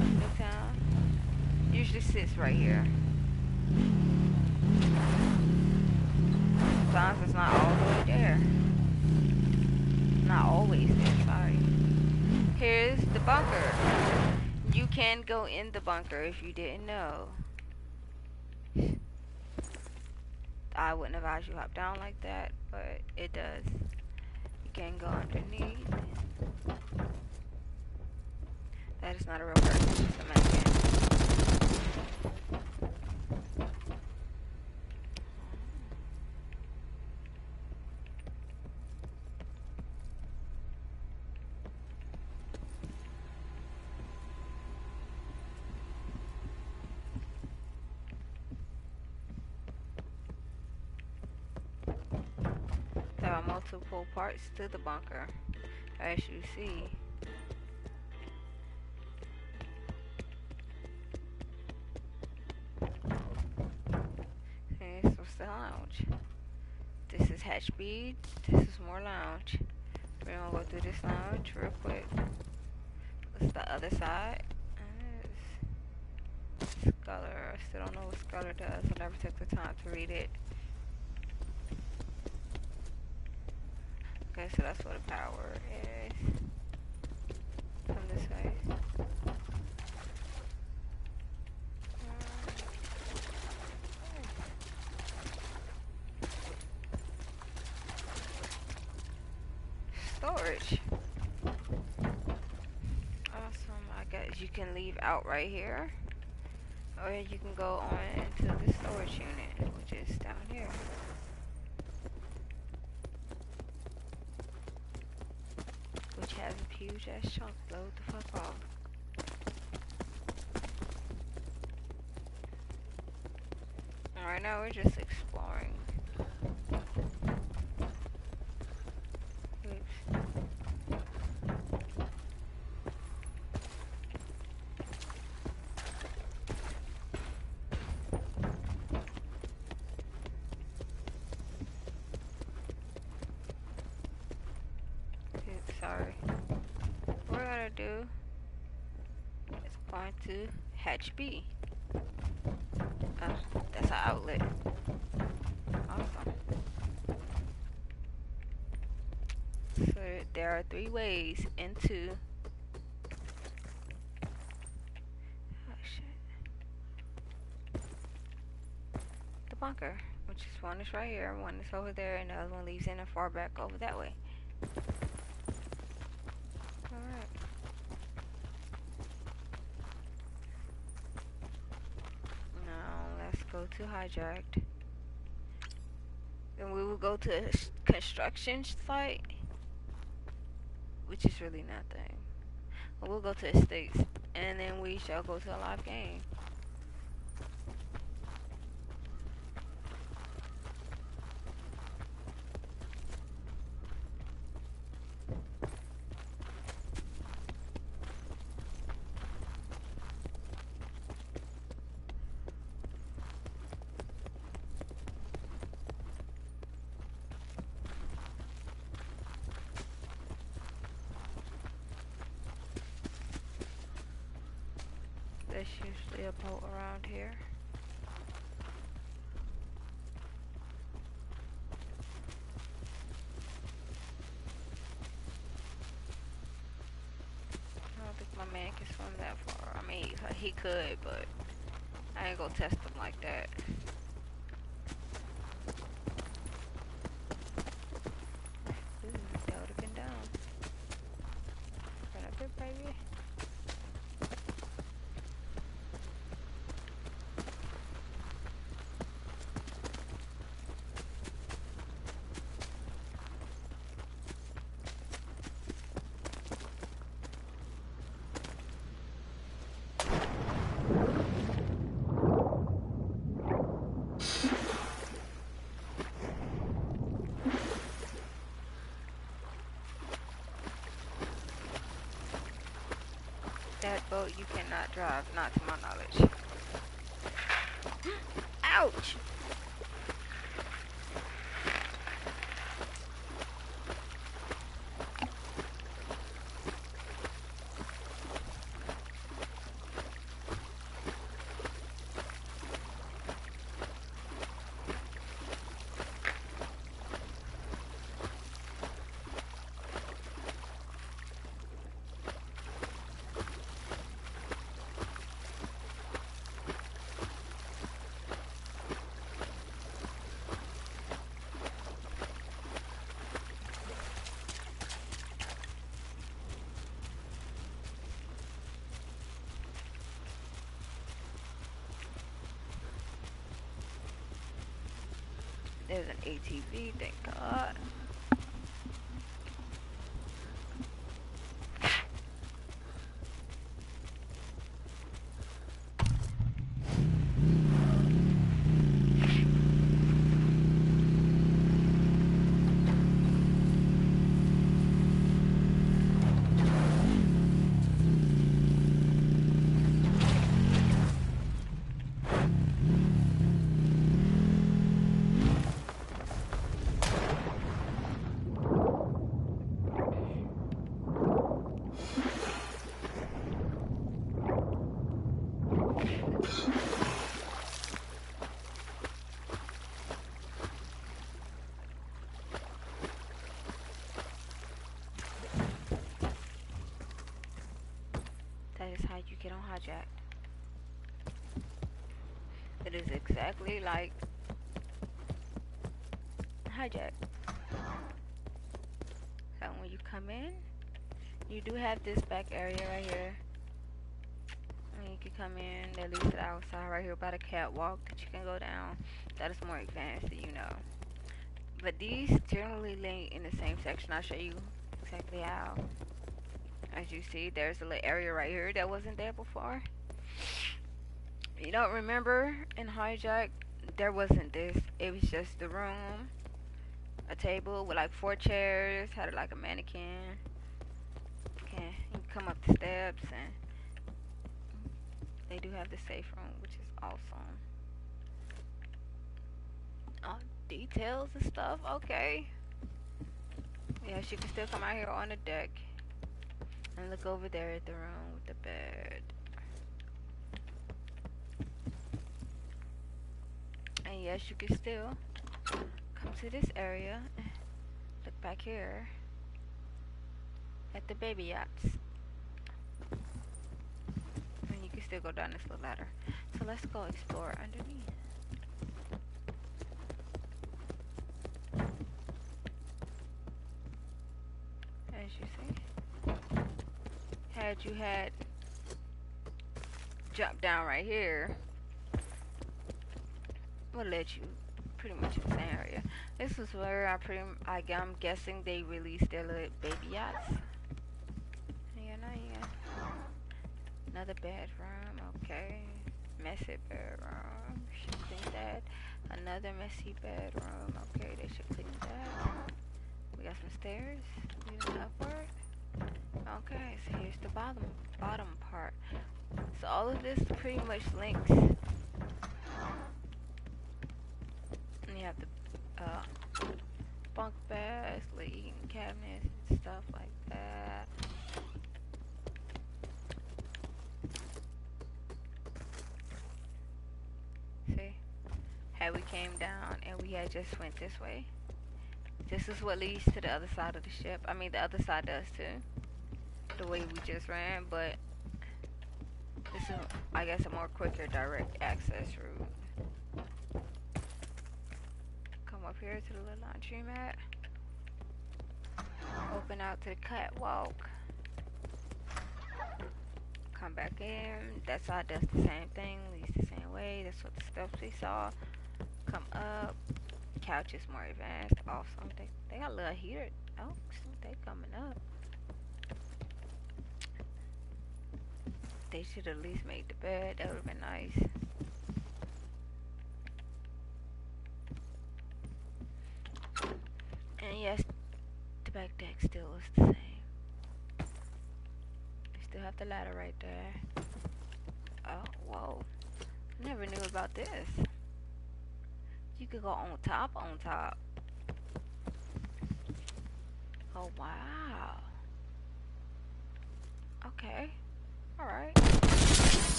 of Newtown. Usually sits right here. Sometimes it's not all the way there. Not always there, sorry. Here's the bunker. You can go in the bunker if you didn't know. I wouldn't advise you hop down like that, but it does. You can go underneath. That is not a real person, it's just a mannequin. There are multiple parts to the bunker, as you see. This was the lounge. This is hatch B. This is more lounge. We're gonna go through this lounge real quick. What's the other side? Sculler. I still don't know what Sculler does. I never took the time to read it. Okay, so that's what a power is. Come this way. Storage. Awesome. I guess you can leave out right here. Or you can go on into the storage unit, which is down here. Which has a huge ass chunk. Blow the fuck off. Right now we're just exploring. Oops. do is going to hatch B. That's our outlet. Awesome. So there are 3 ways into the bunker, which is one is right here, one is over there, and the other one leads in and far back over that way. Alright. Now let's go to hijacked. Then we will go to a construction site, which is really nothing. We'll go to estates, and then we shall go to a live game. There's usually a boat around here. I don't think my man can swim that far. I mean, he could, but I ain't gonna test him like that. Ooh, that would have been down. Right up here, baby. That boat you cannot drive, not to my knowledge. Ouch! There's an ATV, thank God. That is how you get on hijack. It is exactly like hijack. So when you come in, you do have this back area right here. And you can come in, that leads to the outside right here by the catwalk that you can go down. That is more advanced than you know. But these generally link in the same section. I'll show you exactly how. As you see, there's a little area right here that wasn't there before. You don't remember in hijack, there wasn't this. It was just the room, a table with like 4 chairs, had like a mannequin. Okay, you can come up the steps, and they do have the safe room, which is awesome. Oh, details and stuff, okay. Yes, you can still come out here on the deck. And look over there at the room with the bed. And yes, you can still come to this area. Look back here at the baby yachts. And you can still go down this little ladder. So let's go explore underneath. As you see, had you had jumped down right here, would let you pretty much in the same area. This is where I'm guessing they released their little baby yachts. Yeah, now you got another bedroom. Okay, messy bedroom. Should clean that. Another messy bedroom. Okay, they should clean that. We got some stairs leading upward. Okay, so here's the bottom part. So all of this pretty much links. And you have the bunk beds, eating cabinets, and stuff like that. See, how we came down and we had just went this way. This is what leads to the other side of the ship. I mean, the other side does too. The way we just ran, but this is, I guess, a more quicker direct access route. Come up here to the little laundry mat. Open out to the catwalk. Come back in. That side does the same thing, leads the same way. That's what the steps we saw. Come up. Couch is more advanced. Awesome. They got a little heater. Oh, they coming up. They should at least make the bed. That would have been nice. And yes, the back deck still is the same. You still have the ladder right there. Oh, whoa. I never knew about this. You could go on top. Oh, wow. Okay. Alright.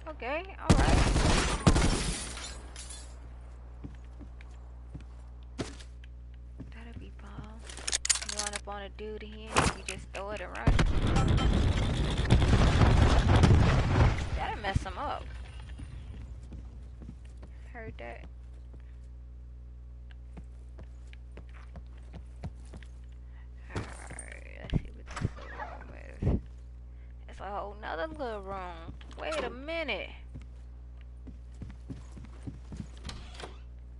Okay, alright. That'll be bomb. You run up on a dude here, you just throw it and run. That'll mess him up. Heard that. A whole nother little room. Wait a minute.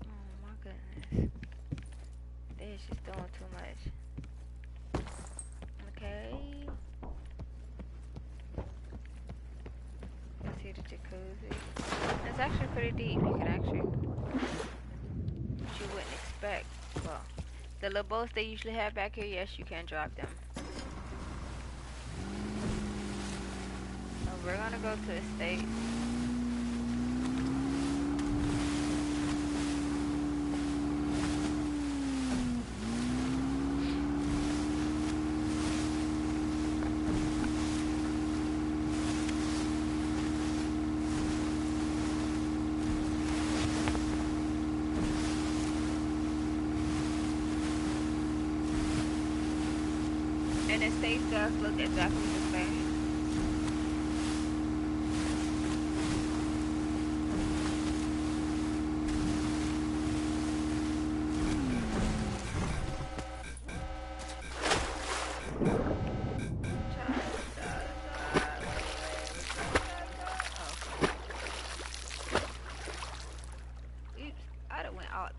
Oh my goodness. This is doing too much. Okay. Let's see the jacuzzi. It's actually pretty deep. You can actually, what you wouldn't expect. Well, the little boats they usually have back here, yes, you can drop them. We're gonna go to the States. And the States does look exactly the same.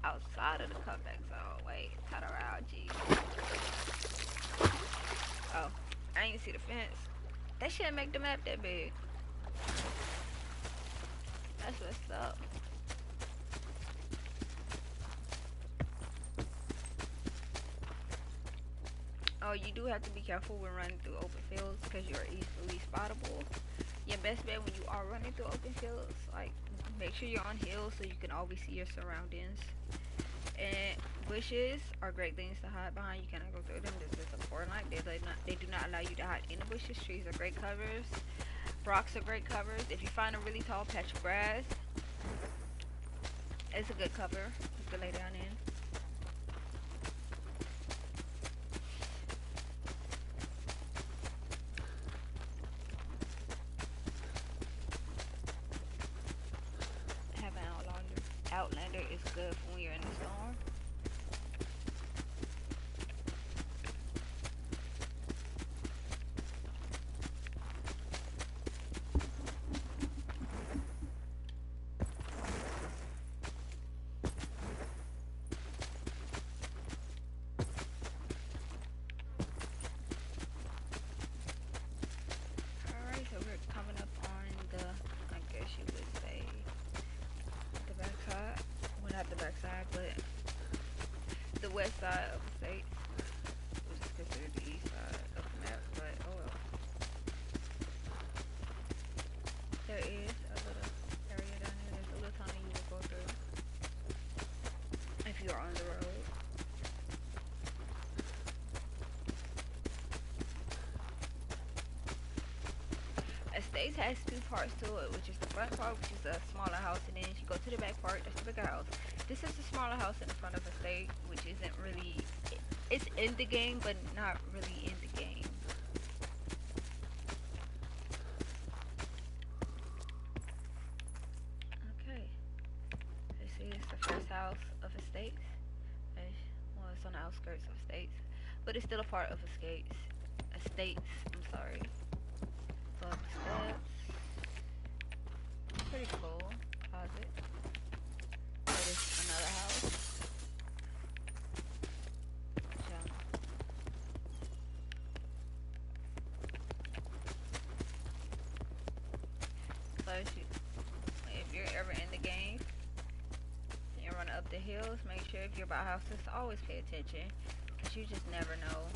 Outside of the comeback zone. Wait, turn around, G. Oh, I didn't see the fence. That shouldn't make the map that big. That's what's up. Oh, you do have to be careful when running through open fields because you're easily spottable. Your best bet when you are running through open fields, like, make sure you're on hills so you can always see your surroundings. And Bushes are great things to hide behind. You cannot go through them. This is a Fortnite. They do not allow you to hide in the bushes. Trees are great covers. Rocks are great covers. If you find a really tall patch of grass, it's a good cover. You can lay down in. Having Outlander is good for when you're in the storm. Alright, so we're coming up on the, I guess you would say, the backside. Well, not the backside, but the west side of the state, which is considered the east side of the map, but oh well. There is a little area down there. There's a little tunnel you will go through if you're on the road. Estates has two parts to it, which is the front part, which is a smaller house, and then you go to the back part, that's the bigger house. This is the smaller house in the front of estate, which isn't really, it's in the game, but not really in the game. Okay, this is the first house of estates. Well, it's on the outskirts of estates, but it's still a part of estates. I'm sorry. So up the steps. Pretty cool. Closet. There's another house. Jump. So if you're ever in the game and you're running up the hills, make sure if you're by houses, always pay attention, because you just never know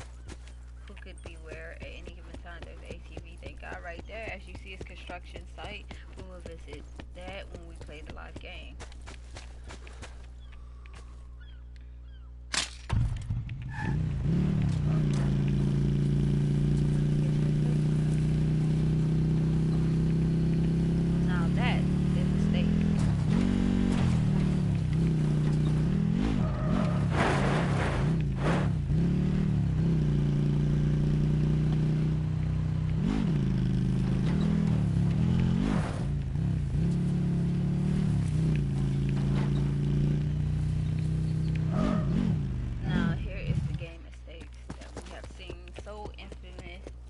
who could be where at any given time. There's an ATV, thank God, right there. As you see, it's construction site. We will visit that when we play the live game. Now that is the state.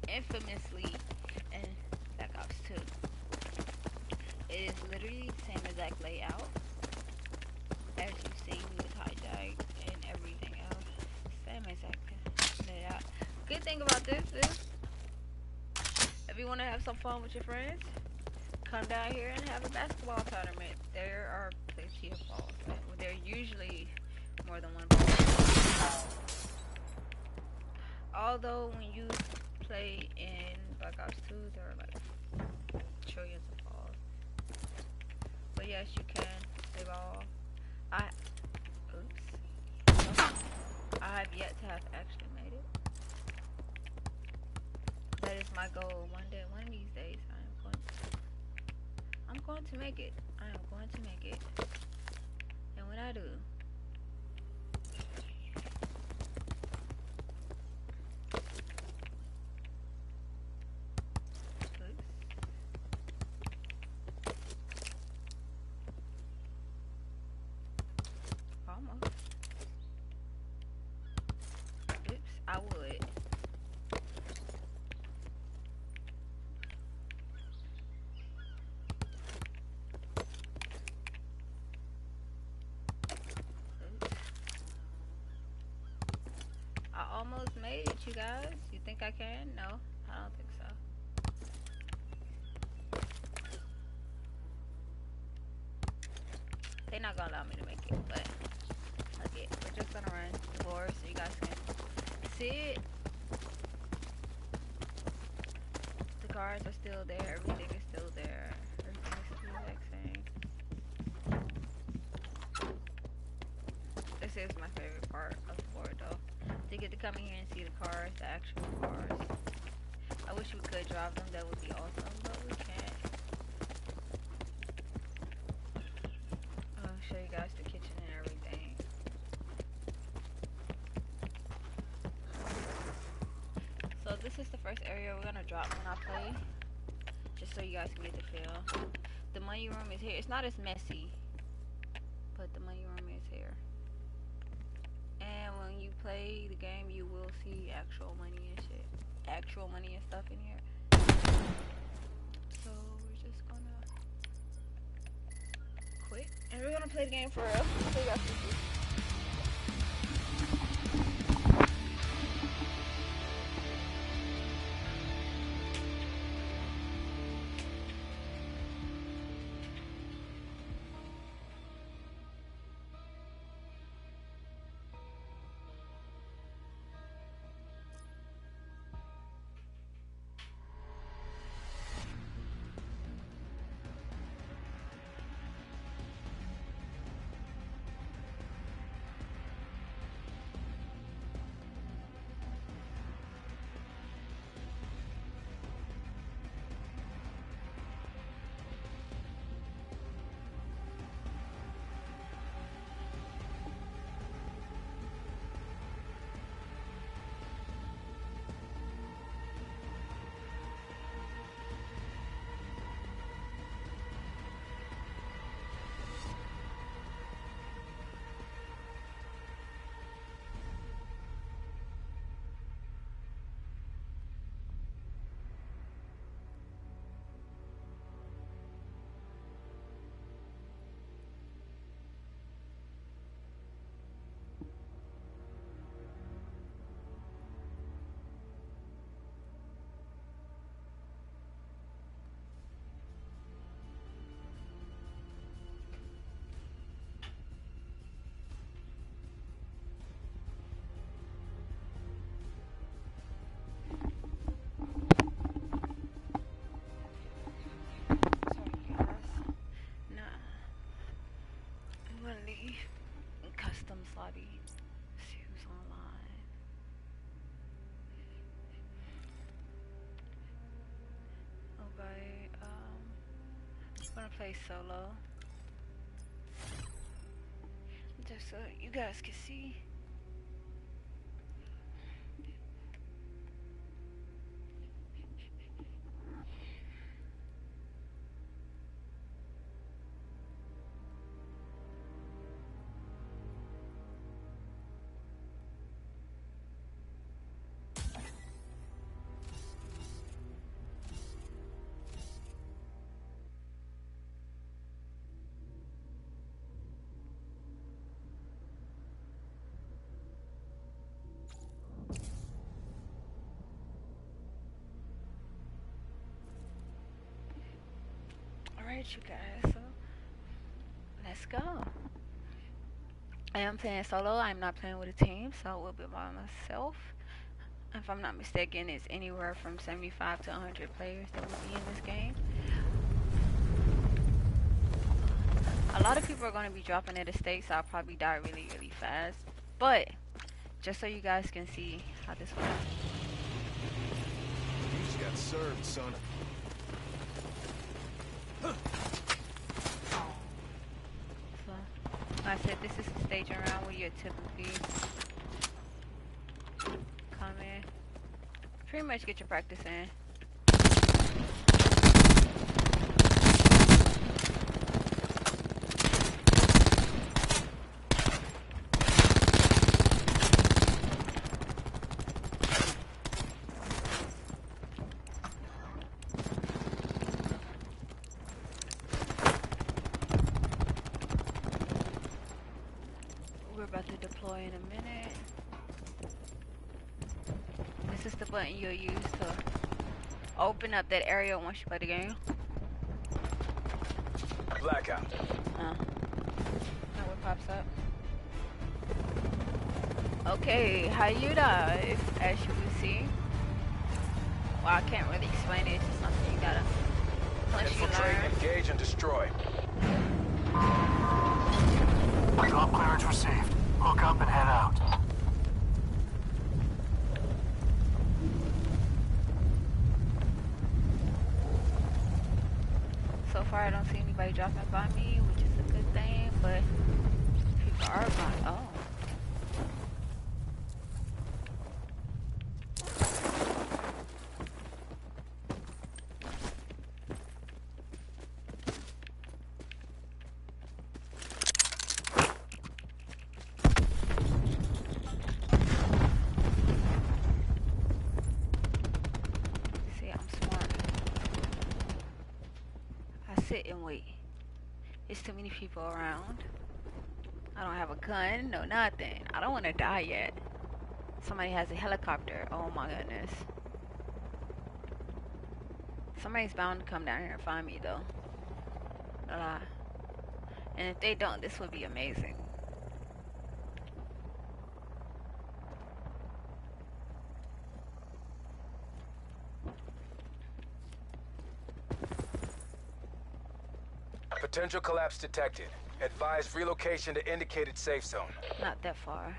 Infamously in Black Ops 2. It is literally the same exact layout as you see with Hijack and everything else. Same exact layout. Good thing about this is, if you want to have some fun with your friends, come down here and have a basketball tournament. There are plenty of balls. There are usually more than one ball. Although when you play in Black Ops 2, there are like trillions of balls. But yes, you can play ball. I have yet to have actually made it. That is my goal. One of these days, I'm going to make it. I am going to make it. And when I do, I would. I almost made it, you guys. You think I can? No, I don't think so. They're not gonna allow me to make it, but okay, we're just gonna run the floor so you guys can see it. The cars are still there, everything is still there. Everything is still the exact same. This is my favorite part of the board though. To get to come in here and see the cars, the actual cars. I wish we could drive them, that would be awesome, but we can't. I'll show you guys the kitchen and everything. So this is the first area we're gonna drop when I play, just so you guys can get the feel. The money room is here. It's not as messy, but the money room is here. And when you play the game, you will see actual money and shit, actual money and stuff in here. So we're just gonna quit, and we're gonna play the game for real, so you guys can see. Customs lobby. See who's online. Okay, I'm gonna play solo. Just so you guys can see. Alright, you guys, so let's go. I am playing solo. I'm not playing with a team, so I will be by myself. If I'm not mistaken, it's anywhere from 75 to 100 players that will be in this game. A lot of people are going to be dropping at a stake, so I'll probably die really, really fast. But just so you guys can see how this works. You just got served, son. So, like I said, this is the staging round where you typically come in, pretty much get your practice in. About to deploy in a minute. This is the button you'll use to open up that area once you play the game. Blackout. Now what pops up? Okay, how you dive, as you can see. Well, I can't really explain it. It's just something you gotta once you Infiltrate, learn. engage, and destroy. Drop clearance received. Hook up and head out. So far, I don't see anybody dropping by me, which is a good thing, but people are by. Oh. See, I'm smart. I sit and wait. There's too many people around. I don't have a gun, no nothing. I don't want to die yet. Somebody has a helicopter. Oh my goodness. Somebody's bound to come down here and find me though. No lie. And if they don't, this would be amazing. Potential collapse detected. Advise relocation to indicated safe zone. Not that far.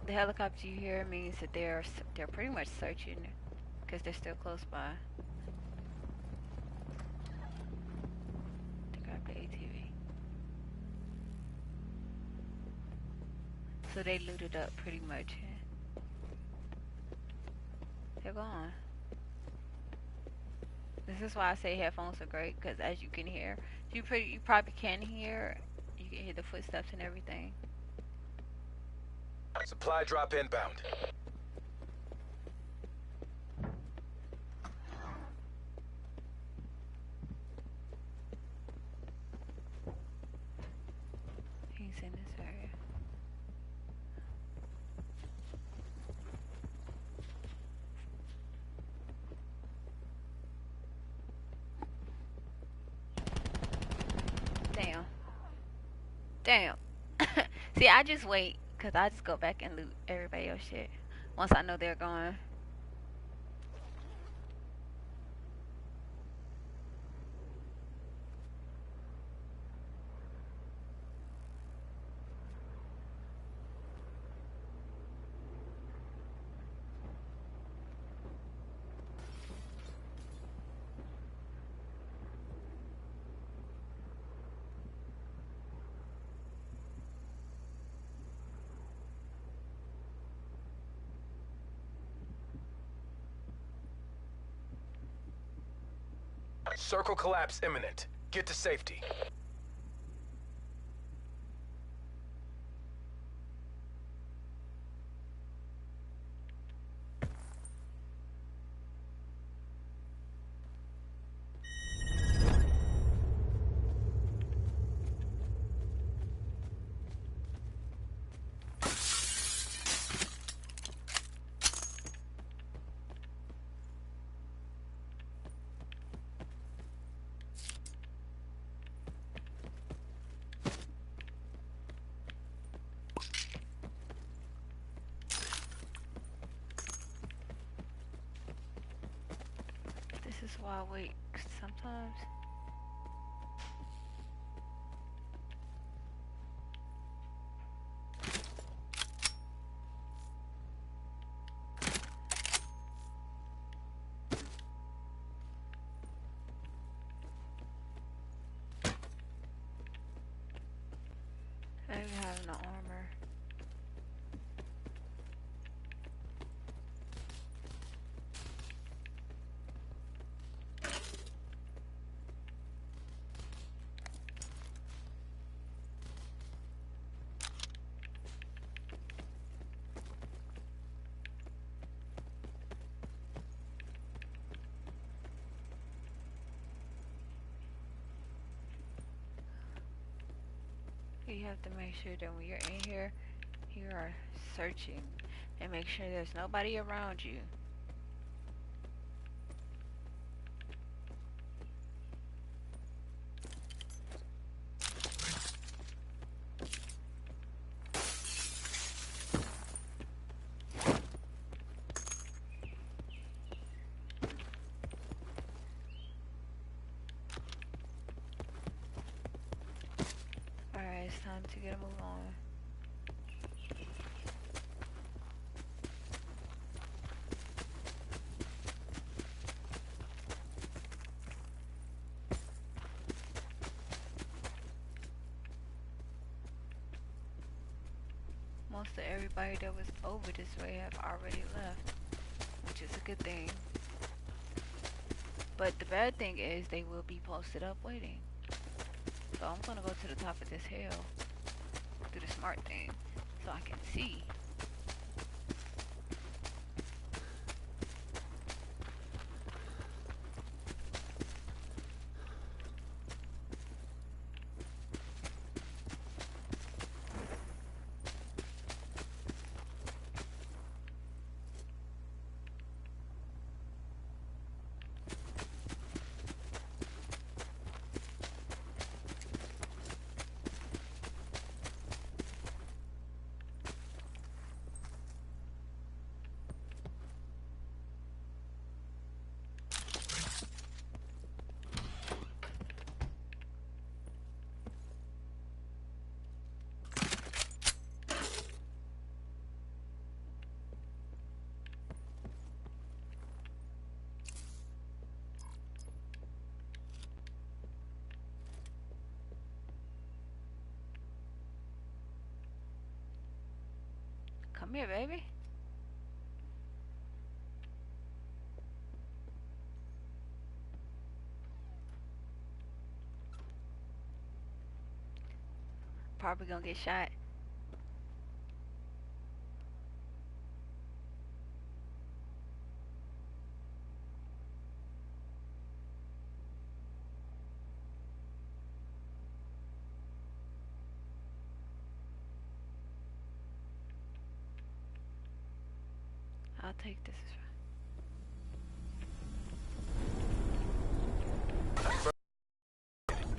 The helicopter you hear means that they're pretty much searching because they're still close by. To grab the ATV. So they looted up pretty much. They're gone. This is why I say headphones are great, because as you can hear, you probably can hear, you can hear the footsteps and everything. Supply drop inbound. He's in this area. Damn. Damn. See, I just wait, because I just go back and loot everybody else shit. Once I know they're gone. Circle collapse imminent. Get to safety. This is why I wait sometimes. I don't even have no armor. You have to make sure that when you're in here, you are searching and make sure there's nobody around you. Alright, time to get a move on. Most of everybody that was over this way have already left, which is a good thing. But the bad thing is they will be posted up waiting. So I'm gonna go to the top of this hill, do the smart thing, so I can see. Come here, baby. Probably gonna get shot. I'll take this.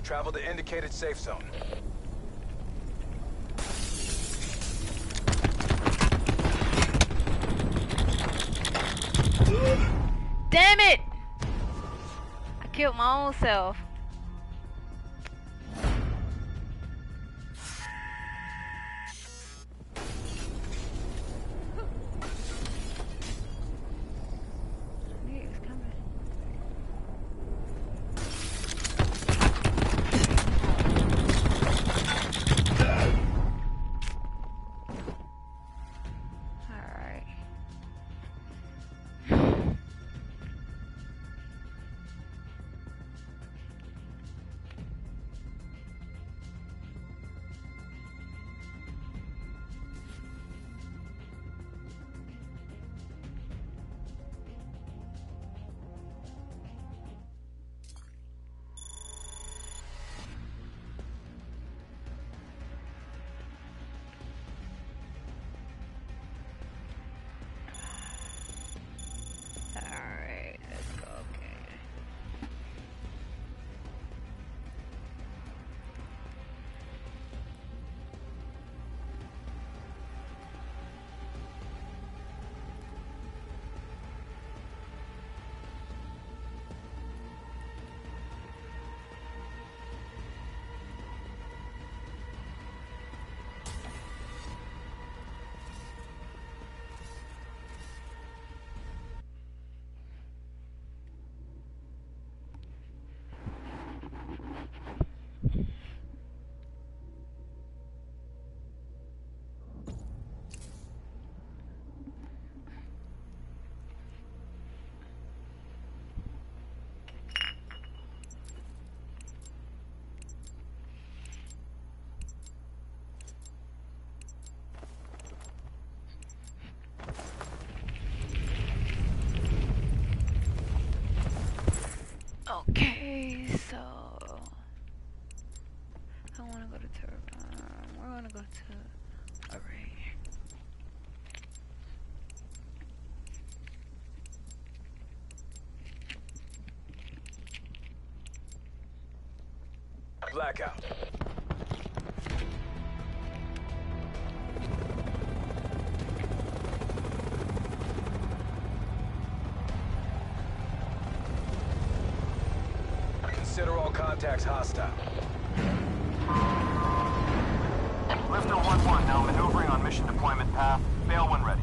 Travel to indicated safe zone. Damn it! I killed my own self. Okay, so I want to go to turbine. We're gonna go to array. Blackout. Consider all contacts hostile. Lifter 1-1 now maneuvering on mission deployment path. Bail when ready.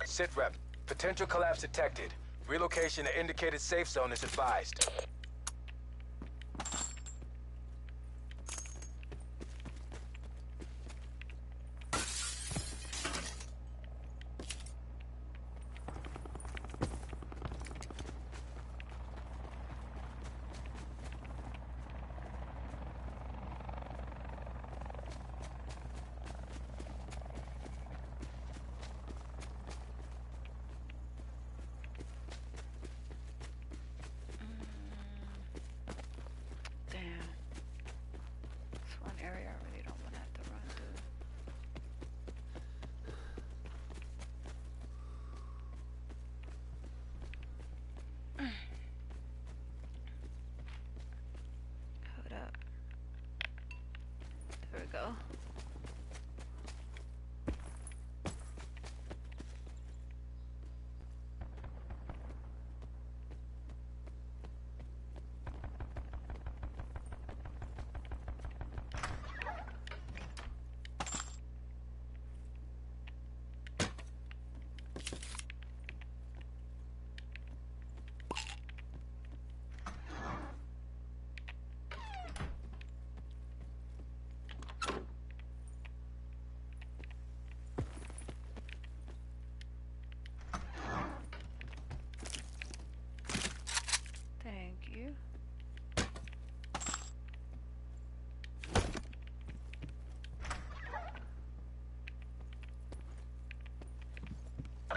Sit rep. Potential collapse detected. Relocation to indicated safe zone is advised. Area I really don't want to have to run through. Hold up. There we go.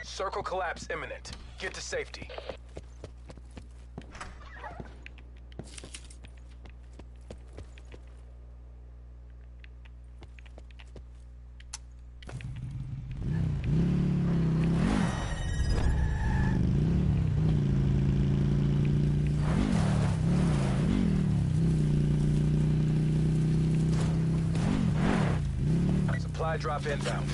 Circle collapse imminent. Get to safety. Supply drop inbound.